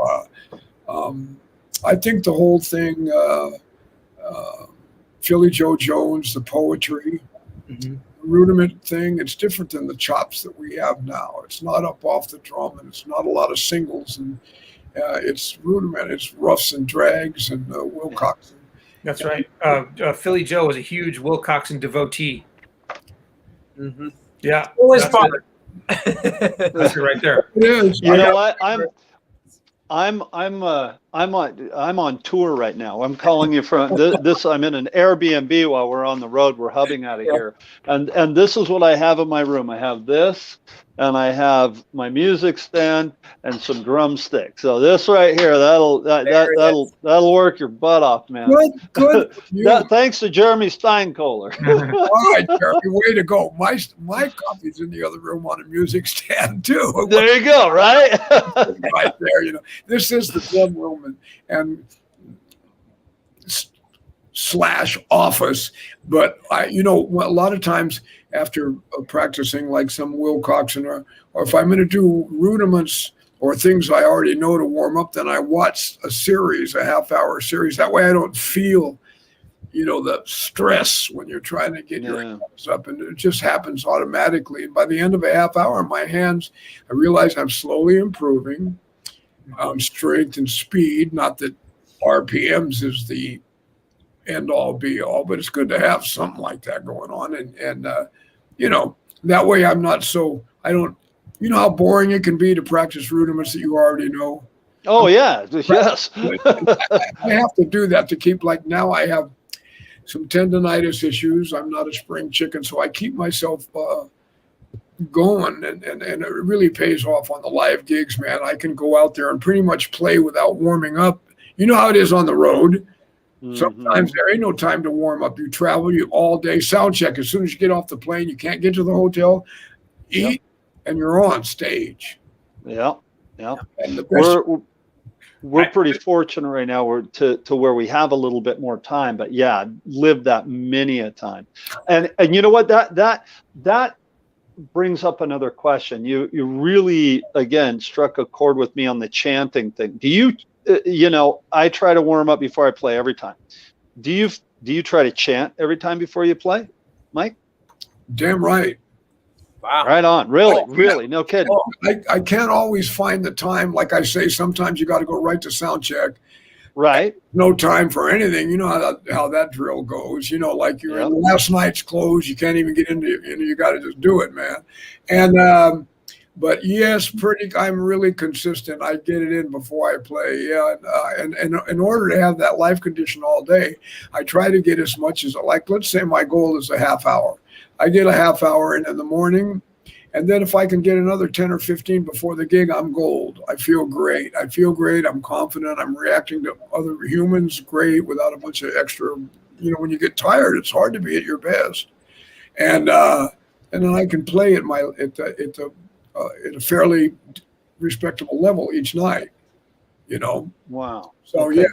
I think the whole thing, Philly Joe Jones, the poetry, rudiment thing, it's different than the chops that we have now. It's not up off the drum, and it's not a lot of singles, and it's rudiment. It's roughs and drags and Wilcox. That's right. Philly Joe was a huge Wilcoxon devotee. Yeah, It was fun. That's it right there. It is. You know what? I'm on tour right now. I'm calling you from this. I'm in an Airbnb while we're on the road. We're hubbing out of here, and this is what I have in my room. I have this, and I have my music stand and some drumsticks. So this right here, that'll work your butt off, man. Good. Thanks to Jeremy Steinkohler. All right, Jeremy, way to go. My coffee's in the other room on a music stand too. There you go. Right. Right there, you know. This is the drum room and slash office. But a lot of times after practicing like some Wilcoxon or if I'm going to do rudiments or things I already know to warm up, then I watch a half-hour series. That way I don't feel, the stress when you're trying to get your hands up, and it just happens automatically. And by the end of a half hour, my hands, I realize I'm slowly improving strength and speed. Not that RPMs is the end all be all, but it's good to have something like that going on. And that way I'm not so, I don't, how boring it can be to practice rudiments that you already know. Oh yeah. Yes. I have to do that to keep, like now I have some tendonitis issues. I'm not a spring chicken, so I keep myself going, and it really pays off on the live gigs, man. I can go out there and pretty much play without warming up. You know how it is on the road. Sometimes there ain't no time to warm up. You travel all day, sound check. As soon as you get off the plane, you can't get to the hotel, eat, and you're on stage. Yeah. And the best we're pretty fortunate right now. We're to where we have a little bit more time, but lived that many a time. And you know what, that brings up another question. You really, again, struck a chord with me on the chanting thing. Do you, I try to warm up before I play every time. Do you try to chant every time before you play, Mike? Damn right. Wow. Right on. Really, no kidding. I can't always find the time. Like I say, sometimes you got to go right to sound check. Right. No time for anything. You know how that drill goes. Like you're in last night's clothes. You can't even get into it. You got to just do it, man. And but yes, I'm really consistent. I get it in before I play. Yeah, and in order to have that life condition all day, I try to get as much as, like, let's say my goal is a half hour. I get a half hour in the morning, and then if I can get another 10 or 15 before the gig, I'm gold. I feel great. I'm confident. I'm reacting to other humans great without a bunch of extra. When you get tired, it's hard to be at your best. And then I can play at a fairly respectable level each night. Wow. So yes,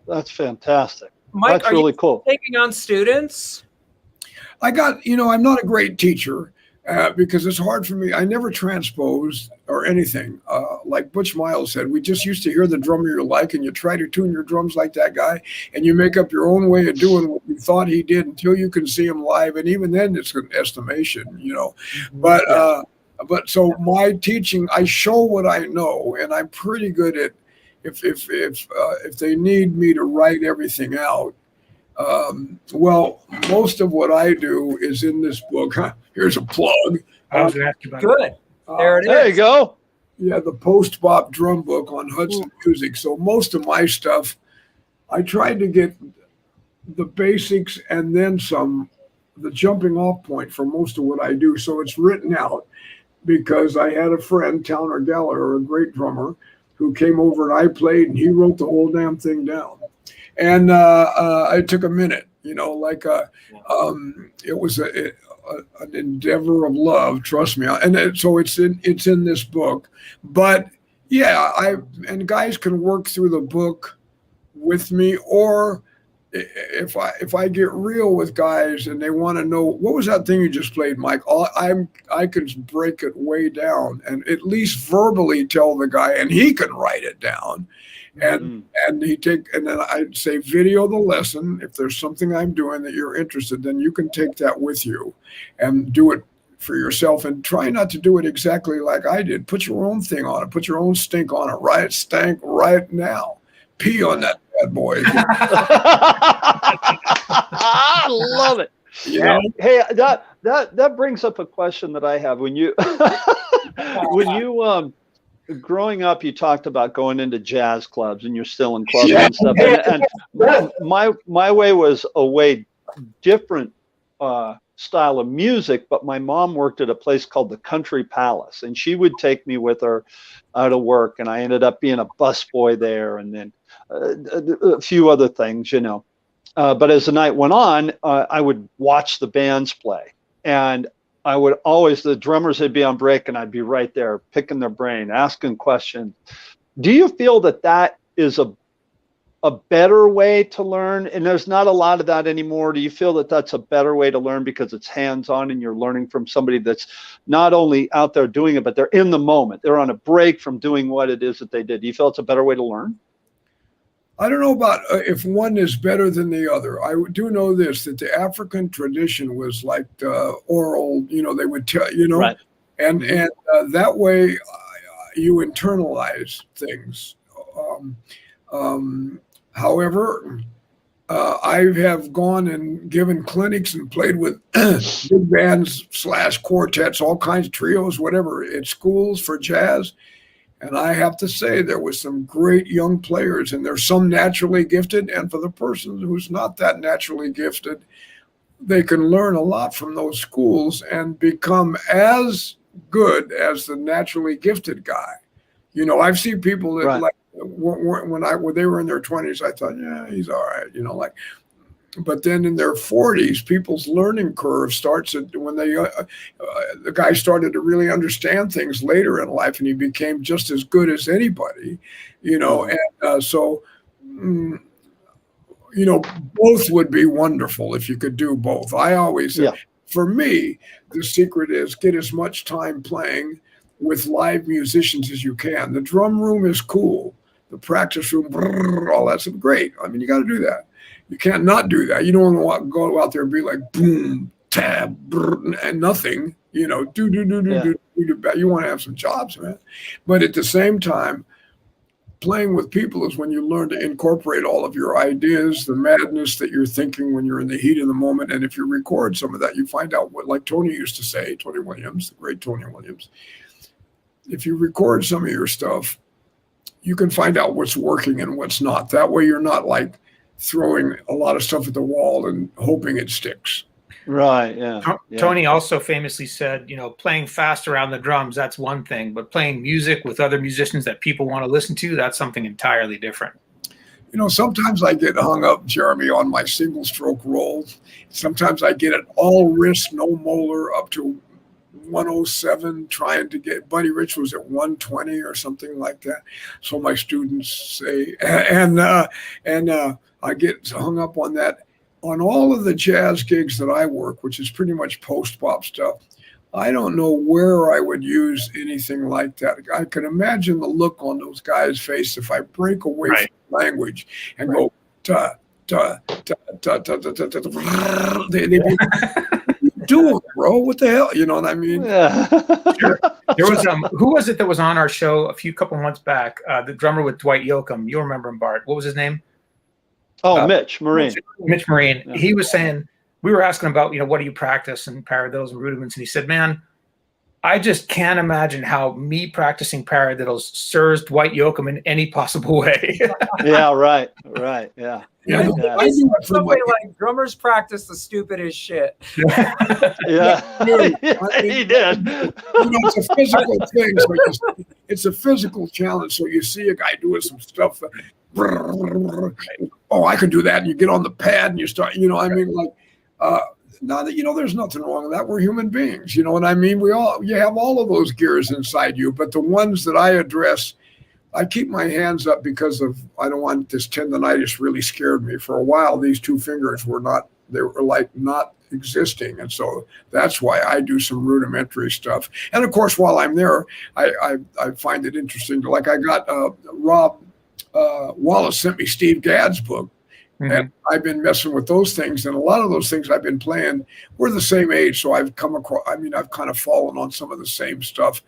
that's fantastic. Mike, that's really cool. Taking on students? I got, I'm not a great teacher, because it's hard for me. I never transposed or anything. Like Butch Miles said, we just used to hear the drummer you like, and you try to tune your drums like that guy, and you make up your own way of doing what you thought he did until you can see him live, and even then, it's an estimation, you know. But so my teaching, I show what I know, and I'm pretty good at if they need me to write everything out. Well, most of what I do is in this book. Here's a plug. I was going to ask you about it. Good. There it is. There you go. Yeah, the post-bop drum book on Hudson Music. So most of my stuff, I tried to get the basics and then some, the jumping off point for most of what I do. So it's written out because I had a friend, Towner Geller, a great drummer, who came over and I played, and he wrote the whole damn thing down. And it took a minute, you know, like it was an endeavor of love, trust me. And so it's in this book. But yeah, and guys can work through the book with me, or if I get real with guys and they want to know what was that thing you just played, Mike, I can break it way down and at least verbally tell the guy, and he can write it down. And then I'd say video the lesson. If there's something I'm doing that you're interested, then you can take that with you and do it for yourself, and try not to do it exactly like I did. Put your own thing on it. Put your own stink on it. Right stank right now. Pee on that bad boy. I love it. You know? Hey, that brings up a question that I have. When you growing up, you talked about going into jazz clubs, and you're still in clubs and stuff. And my way was a way different style of music, but my mom worked at a place called the Country Palace, and she would take me with her out of work, and I ended up being a busboy there, and then a few other things, you know. But as the night went on, I would watch the bands play, and I would always, the drummers would be on break, and I'd be right there picking their brain, asking questions. Do you feel that that is a better way to learn? And there's not a lot of that anymore. Do you feel that that's a better way to learn because it's hands-on and you're learning from somebody that's not only out there doing it, but they're in the moment. They're on a break from doing what it is that they did. Do you feel it's a better way to learn? I don't know about if one is better than the other. I do know this, that the African tradition was like oral, you know, they would tell, you know, Right. and that way you internalize things. However, I have gone and given clinics and played with big bands / quartets, all kinds of trios, whatever, at schools for jazz. And I have to say there was some great young players, and there's some naturally gifted. And for the person who's not that naturally gifted, they can learn a lot from those schools and become as good as the naturally gifted guy. You know, I've seen people that Right. like when they were in their 20s, I thought, yeah, he's all right, you know, like. But then in their 40s, people's learning curve starts when the guy started to really understand things later in life, and he became just as good as anybody, you know. And so, you know, both would be wonderful if you could do both. I always say, for me, the secret is get as much time playing with live musicians as you can. The drum room is cool. The practice room, all that's great. I mean, you got to do that. You can't not do that. You don't want to go out there and be like boom, tab, and nothing. You know, do. You want to have some jobs, man. But at the same time, playing with people is when you learn to incorporate all of your ideas, the madness that you're thinking when you're in the heat of the moment. And if you record some of that, you find out what, like Tony used to say, Tony Williams, the great Tony Williams. If you record some of your stuff, you can find out what's working and what's not. That way you're not like throwing a lot of stuff at the wall and hoping it sticks. Right. Yeah. Tony also famously said, you know, playing fast around the drums, that's one thing, but playing music with other musicians that people want to listen to, that's something entirely different. You know, sometimes I get hung up, Jeremy, on my single stroke rolls. Sometimes I get it all wrist, no molar, up to 107, trying to get. Buddy Rich was at 120 or something like that. So my students say, and I get hung up on that. On all of the jazz gigs that I work, which is pretty much post-bop stuff, I don't know where I would use anything like that. I can imagine the look on those guys' face if I break away Right. from language and go ta ta ta ta ta ta ta ta. They'd be, what are you doing, bro? What the hell? You know what I mean? Yeah. Sure. There was who was it that was on our show a couple months back? The drummer with Dwight Yoakam. You'll remember him, Bart. What was his name? Oh, Mitch Marine. Mitch Marine. Yeah. He was saying, we were asking about, what do you practice and paradiddles and rudiments, and he said, man, I just can't imagine how me practicing paradiddles serves Dwight Yoakam in any possible way. Yeah, right, yeah. Yeah, Yeah. I do it for Somebody like drummers practice the stupidest shit. Yeah, I mean, he did. it's a physical thing. So it's a physical challenge. So you see a guy doing some stuff. Oh, I can do that. And you get on the pad and you start, I mean, like, now that, there's nothing wrong with that. We're human beings. You know what I mean? You have all of those gears inside you, but the ones that I address, I keep my hands up because I don't want this tendonitis really scared me. For a while, these two fingers were not existing. And so that's why I do some rudimentary stuff. And of course, while I'm there, I find it interesting. Like I got Rob Wallace sent me Steve Gadd's book. Mm-hmm. And I've been messing with those things. And a lot of those things I've been playing, we're the same age. So I've come across, I've kind of fallen on some of the same stuff.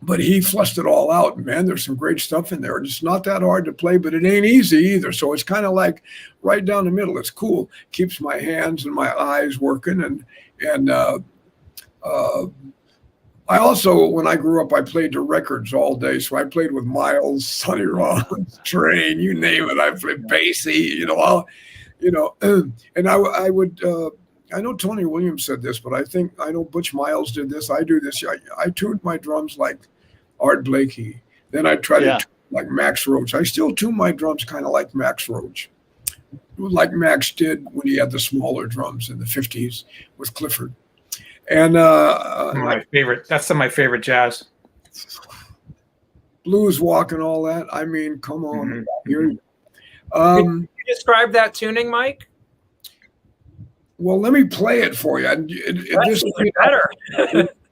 But he flushed it all out. Man, there's some great stuff in there. It's not that hard to play, but it ain't easy either. So it's kind of like right down the middle. It's cool. Keeps my hands and my eyes working. And I also, when I grew up, I played the records all day. So I played with Miles, Sonny Rollins, Train, you name it. I played Basie, and I would, I know Tony Williams said this, but I know Butch Miles did this. I do this. I tuned my drums like Art Blakey. Then I tried to tune like Max Roach. I still tune my drums kind of like Max Roach, like Max did when he had the smaller drums in the 50s with Clifford. And my favorite. That's some of my favorite jazz. Blues walk and all that. I mean, come on. Mm-hmm. Can you describe that tuning, Mike? Well, let me play it for you. That's even better.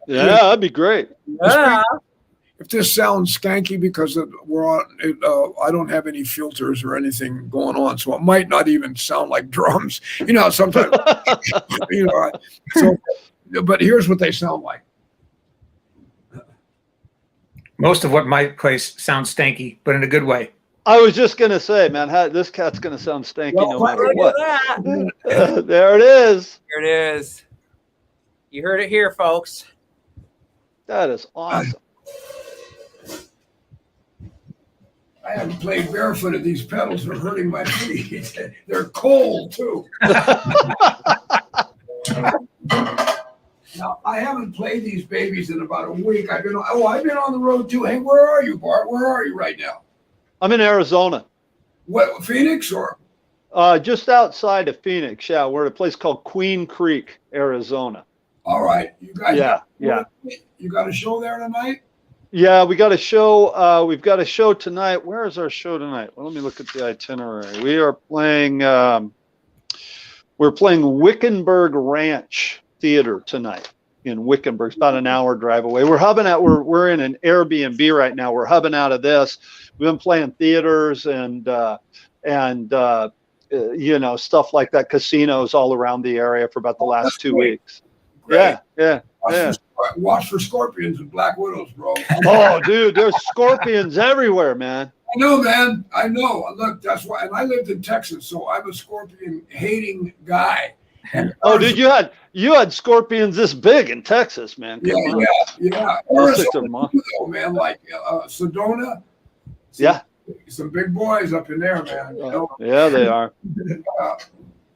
Yeah, that'd be great. Yeah. If this sounds skanky because we're on, I don't have any filters or anything going on, so it might not even sound like drums. Sometimes, So, but here's what they sound like. Most of what Mike plays sounds stanky, but in a good way. I was just going to say, man, this cat's going to sound stanky no matter what. There it is. Here it is. You heard it here, folks. That is awesome. I haven't played barefooted. These pedals are hurting my feet. They're cold, too. Now, I haven't played these babies in about a week. I've been on the road, too. Hey, where are you, Bart? Where are you right now? I'm in Arizona. What, Phoenix or? Just outside of Phoenix, yeah. We're at a place called Queen Creek, Arizona. All right. You guys Yeah. You got a show there tonight? Yeah, we got a show. We've got a show tonight. Where is our show tonight? Well, let me look at the itinerary. We are playing, Wickenburg Ranch Theater tonight in Wickenburg. It's about an hour drive away. We're in an Airbnb right now. We're hubbing out of this. We've been playing theaters and stuff like that, casinos all around the area for about the last 2 weeks. Great. Yeah. Watch for scorpions and black widows, bro. Oh, dude, there's scorpions everywhere, man. I know, man. I know. Look, that's why. And I lived in Texas, so I'm a scorpion-hating guy. And dude, you had scorpions this big in Texas, man. Yeah. Arizona, though, man, like Sedona. Some big boys up in there, man. Yeah, they are.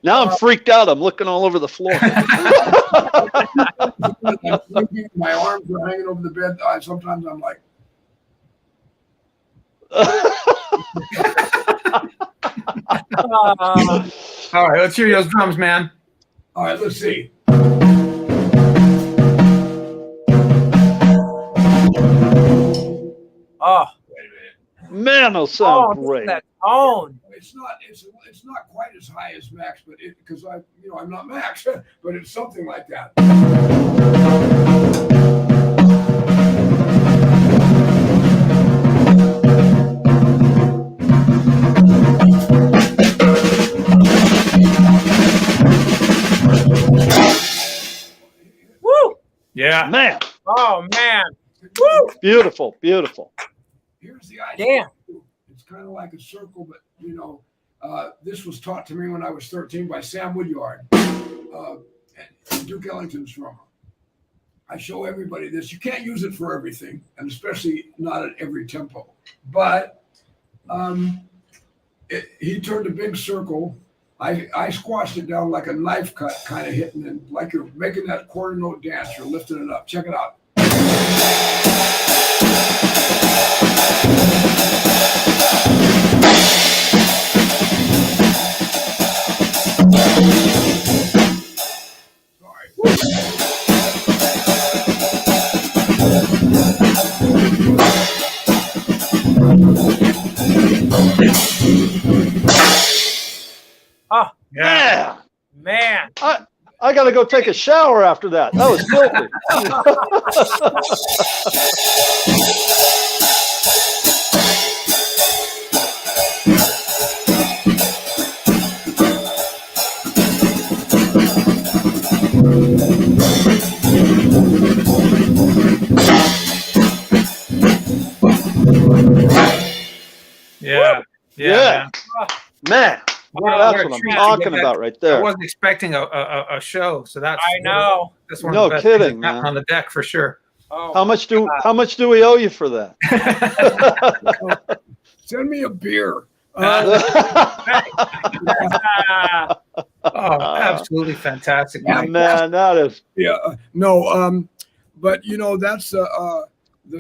Now I'm freaked out. I'm looking all over the floor. My arms are hanging over the bed. Sometimes I'm like. All right, let's hear those drums, man. All right, let's see. Oh. Wait a minute. Man, they'll sound great. That tone. It's not quite as high as Max, but because I'm not Max, but it's something like that. Woo! Yeah. Man. Oh man. Woo! Beautiful, beautiful. Here's the idea. Damn. It's kind of like a circle, but this was taught to me when I was 13 by Sam Woodyard, and Duke Ellington's drummer. I show everybody this. You can't use it for everything, and especially not at every tempo. But he turned a big circle. I squashed it down like a knife cut, kind of hitting, and like you're making that quarter note dance. You're lifting it up. Check it out. Oh Yeah. man. I got to go take a shower after that. That was filthy. Yeah. Yeah. Man. Wow, That's what a what I'm treat to talking get about right I there. wasn't expecting a show, so that's I know. That's one No of the best kidding, things man. on the deck for sure. Oh. How much do we owe you for that? Send me a beer. Oh, absolutely fantastic. Yeah, Mike. man, that is. Yeah, no, but that's the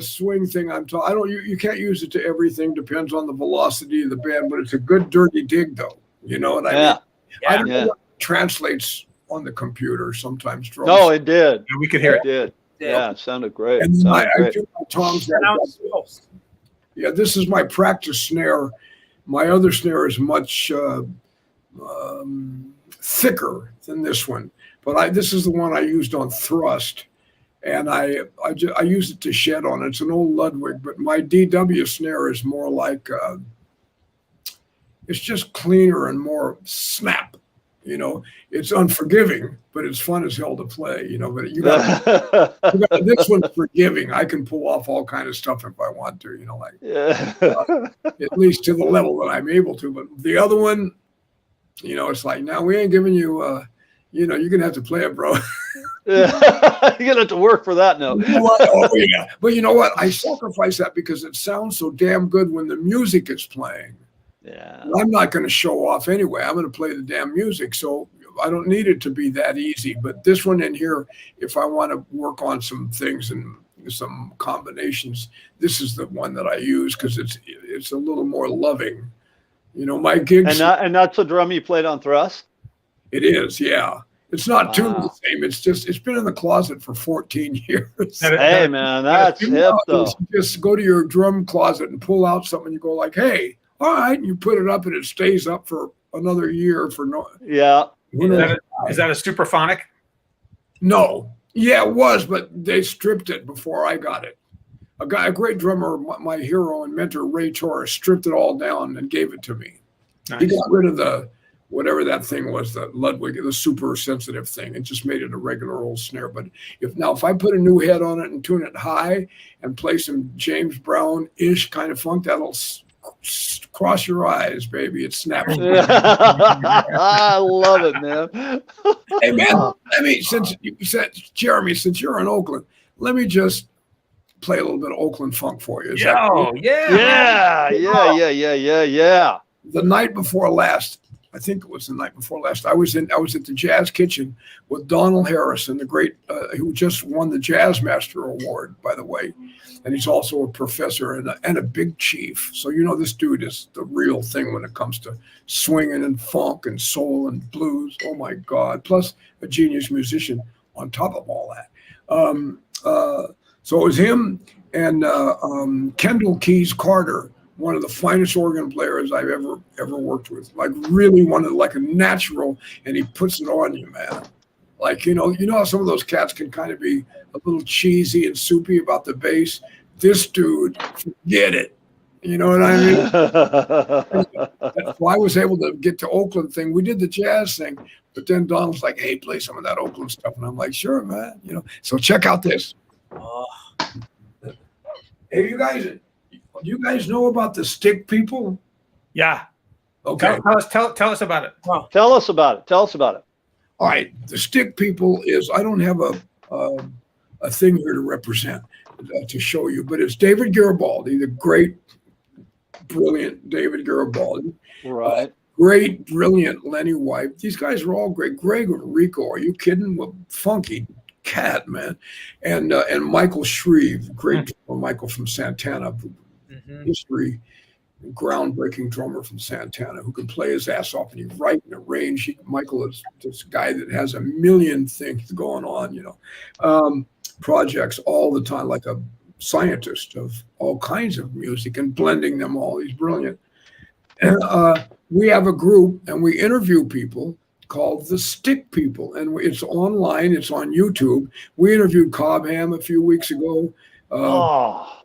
swing thing I'm talking. I don't. You can't use it to everything. Depends on the velocity of the band, but it's a good dirty dig, though. You know what I mean? I don't know what translates on the computer sometimes. Drums. No, it did. Yeah, we could hear It did. Yeah, it sounded great. And Sounded I great. do my toms. Sounds close. Yeah, this is my practice snare. My other snare is much thicker than this one, but this is the one I used on thrust, and I use it to shed on. It's an old Ludwig, but my DW snare is more like it's just cleaner and more snap. It's unforgiving, but it's fun as hell to play. But you got this one's forgiving. I can pull off all kind of stuff if I want to. At least to the level that I'm able to. But the other one, it's like, now we ain't giving you. You're gonna have to play it, bro. You're gonna have to work for that now. Oh yeah, but you know what? I sacrifice that because it sounds so damn good when the music is playing. Yeah. I'm not going to show off anyway. I'm going to play the damn music. So I don't need it to be that easy. But this one in here, if I want to work on some things and some combinations, this is the one that I use because it's a little more loving. My gigs. And that's the drum you played on thrust? It is, yeah. It's not tuned the same. It's been in the closet for 14 years. Hey, man, that's hip, though. Just go to your drum closet and pull out something. You go like, hey. All right, and you put it up, and it stays up for another year for no. Yeah. Is that a Superphonic? No. Yeah, it was, but they stripped it before I got it. A great drummer, my hero and mentor, Ray Torres, stripped it all down and gave it to me. Nice. He got rid of the whatever that thing was, the Ludwig, the super sensitive thing, and just made it a regular old snare. But if I put a new head on it and tune it high and play some James Brown-ish kind of funk, that'll cross your eyes, baby. It snaps. I love it, man. Hey, man, since you said, Jeremy, since you're in Oakland, let me just play a little bit of Oakland funk for you. Yeah. The night before last, I think it was the night before last, I was at the Jazz Kitchen with Donald Harrison, the great, who just won the Jazz Master Award, by the way. And he's also a professor and a big chief. So, this dude is the real thing when it comes to swinging and funk and soul and blues. Oh, my God. Plus a genius musician on top of all that. So it was him and Kendall Keys Carter, one of the finest organ players I've ever worked with. Like really like a natural, and he puts it on you, man. Like, you know how some of those cats can kind of be a little cheesy and soupy about the bass. This dude, forget it. You know what I mean? So I was able to get to Oakland thing. We did the jazz thing, but then Don was like, "Hey, play some of that Oakland stuff," and I'm like, "Sure, man." You know. So check out this. Hey, you guys know about the stick people? Yeah. Okay. Tell us about it. Wow. Tell us about it. Tell us about it. All right. The stick people is, I don't have a thing here to represent, to show you, but it's David Garibaldi, the great, brilliant David Garibaldi. Right. Great, brilliant Lenny White. These guys are all great. Greg Rico, are you kidding? Well, funky cat, man. And Michael Shreve, great drummer, Michael from Santana, history, groundbreaking drummer from Santana who can play his ass off, and he's right in the range. Michael is this guy that has a million things going on, you know, projects all the time, like a scientist of all kinds of music and blending them all. He's brilliant. And we have a group and we interview people called the Stick People, and it's online. It's on YouTube. We interviewed Cobham a few weeks ago.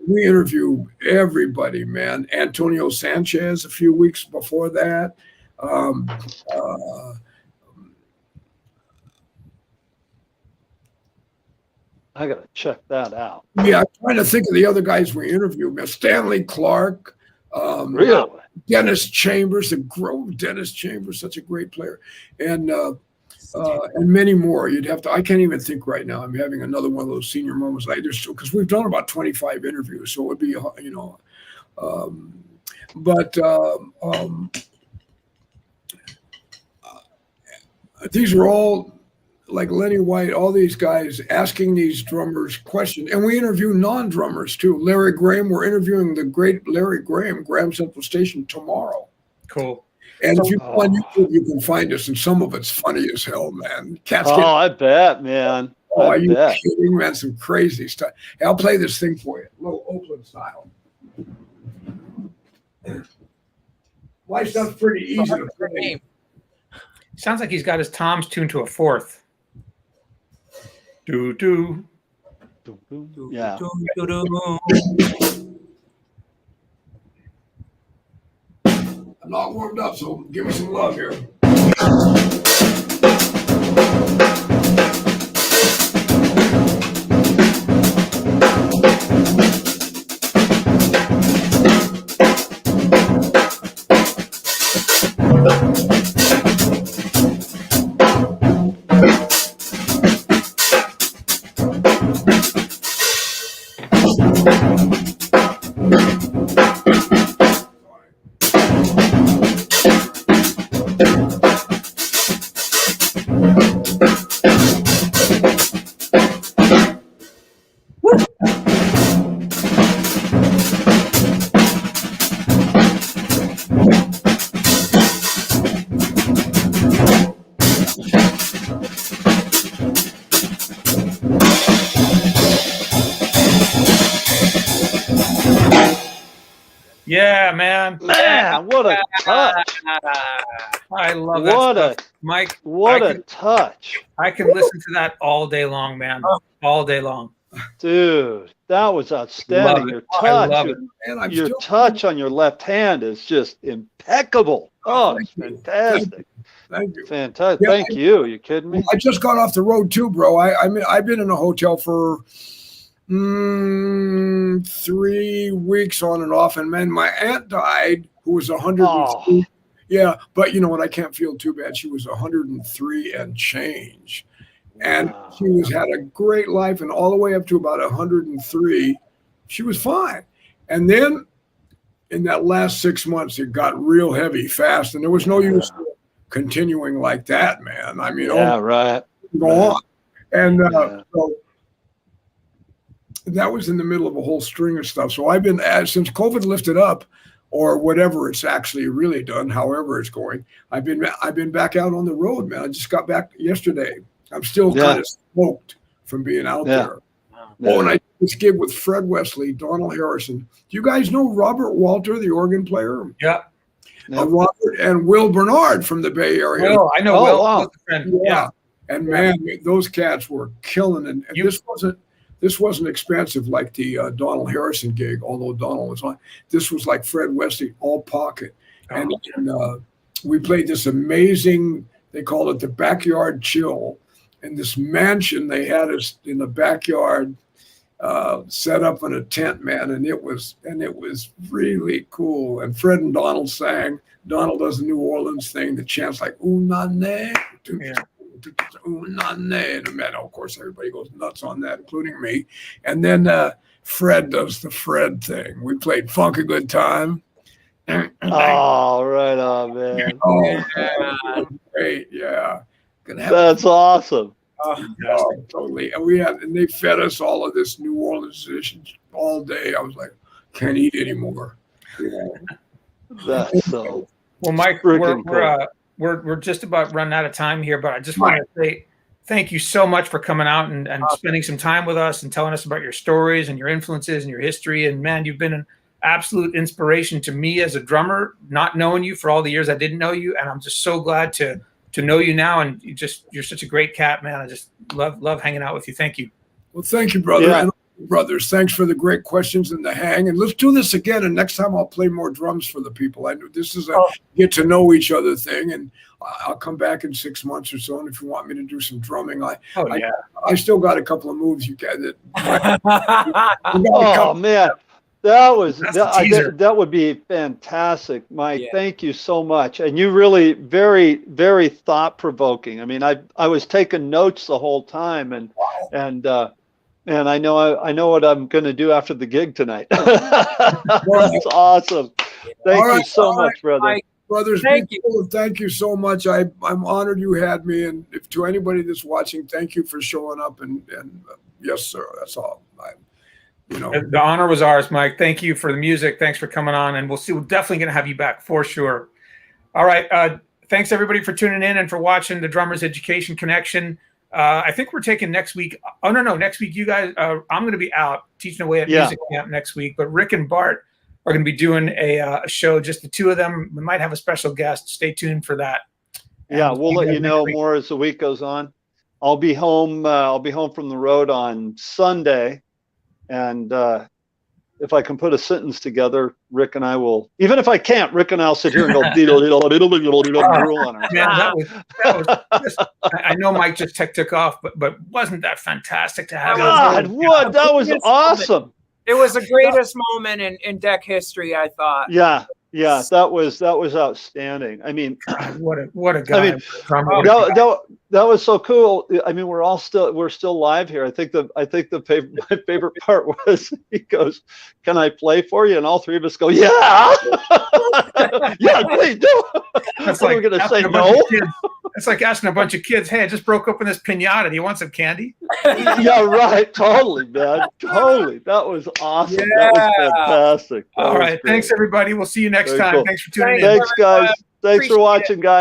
We interview everybody, man. Antonio Sanchez a few weeks before that. I gotta check that out. Yeah, I'm trying to think of the other guys we interviewed. Man. Stanley Clark, Really? Dennis Chambers, Dennis Chambers, such a great player, and many more. You'd have to. I can't even think right now. I'm having another one of those senior moments. Because we've done about 25 interviews, so it would be, you know, these are all like Lenny White, all these guys asking these drummers questions. And we interview non-drummers too. Larry Graham, we're interviewing the great Larry Graham, Graham Central Station, tomorrow. Cool. And if you go on YouTube, you can find us, and some of it's funny as hell, man. I bet, man. Are you kidding, man? Some crazy stuff. Hey, I'll play this thing for you, a little Oakland style. My stuff's pretty easy to play. Sounds like he's got his toms tuned to a fourth. Do do. Yeah. I'm not warmed up, so give me some love here. Yeah, man. Man, what a touch. I love that stuff. Mike, what a touch. I can listen to that all day long, man. All day long. Dude, that was outstanding. Your touch, your touch on your left hand is just impeccable. Oh, it's fantastic. Thank you. Fantastic. Thank you. You kidding me? I just got off the road too, bro. I mean, I've been in a hotel for 3 weeks on and off, and man, my aunt died, who was 103. Yeah, but you know what? I can't feel too bad. She was 103 and change, and she had a great life, and all the way up to about 103, she was fine. And then in that last 6 months, it got real heavy fast, and there was no use continuing like that, man. I mean, right. Go on, and so. That was in the middle of a whole string of stuff. So I've been, since COVID lifted up, or whatever it's actually really done, however it's going, I've been back out on the road, man. I just got back yesterday. I'm still kind of smoked from being out there. Oh, and I this gig with Fred Wesley, Donald Harrison. Do you guys know Robert Walter, the organ player? Yeah. Robert and Will Bernard from the Bay Area. Will, I know Oh, Will. wow. Will's a friend. Yeah. And man, those cats were killing. And this wasn't expensive like the Donald Harrison gig, although Donald was on. This was like Fred Wesley, all pocket. And we played this amazing, they called it the Backyard Chill. In this mansion, they had us in the backyard, set up in a tent, man, and it was really cool. And Fred and Donald sang. Donald does the New Orleans thing, the chants like "Ooh na ne," "Ooh na ne," and man, of course, everybody goes nuts on that, including me. And then Fred does the Fred thing. We played "Funk a Good Time." Oh, right on, man. Oh, great, yeah. That's awesome. Oh, totally. And they fed us all of this New Orleans dishes all day. I was like, can't eat anymore. That's so. Well, Mike, we're just about running out of time here, but I just want to say thank you so much for coming out and spending some time with us and telling us about your stories and your influences and your history. And man, you've been an absolute inspiration to me as a drummer, not knowing you for all the years I didn't know you. And I'm just so glad to know you now. And you're such a great cat, man. I just love hanging out with you. Thank you. Well, thank you, brother. Yeah. And brothers, thanks for the great questions and the hang. And let's do this again. And next time I'll play more drums for the people. I know this is a get to know each other thing. And I'll come back in 6 months or so. And if you want me to do some drumming, I still got a couple of moves you guys. Oh, man. That would be fantastic, Mike. Yeah. Thank you so much. And you really very, very thought provoking. I mean, I was taking notes the whole time, and I know what I'm going to do after the gig tonight. That's awesome. Thank you so much, brother. Mike, brothers, thank you. Thank you so much. I'm honored you had me, and if to anybody that's watching, thank you for showing up. And yes, sir. That's all. The honor was ours, Mike. Thank you for the music. Thanks for coming on, and we're definitely going to have you back for sure. All right. Thanks everybody for tuning in and for watching the Drummers Education Connection. I think we're taking next week. Oh, no. Next week, you guys, I'm going to be out teaching away at music camp next week, but Rick and Bart are going to be doing a show, just the two of them. We might have a special guest. Stay tuned for that. Yeah. We'll let you know more as the week goes on. I'll be home from the road on Sunday. And if I can put a sentence together, Rick and I will. Even if I can't, Rick and I'll sit here and go on our. I know Mike just took off, but wasn't that fantastic to have? God, what? That was awesome. It was the greatest moment in DEC history, I thought. Yeah, that was outstanding. I mean, what a guy. I mean, that was so cool. I mean, we're still live here. I think my favorite part was he goes, "Can I play for you?" And all three of us go, "Yeah, yeah, please do." That's like, we're gonna say no. It's like asking a bunch of kids, "Hey, I just broke open this pinata. Do you want some candy?" Yeah, right. Totally, man. Totally. That was awesome. Yeah. That was fantastic. All right. Thanks, everybody. We'll see you next time. Cool. Thanks for tuning in. Thanks, guys. Thanks for watching, guys.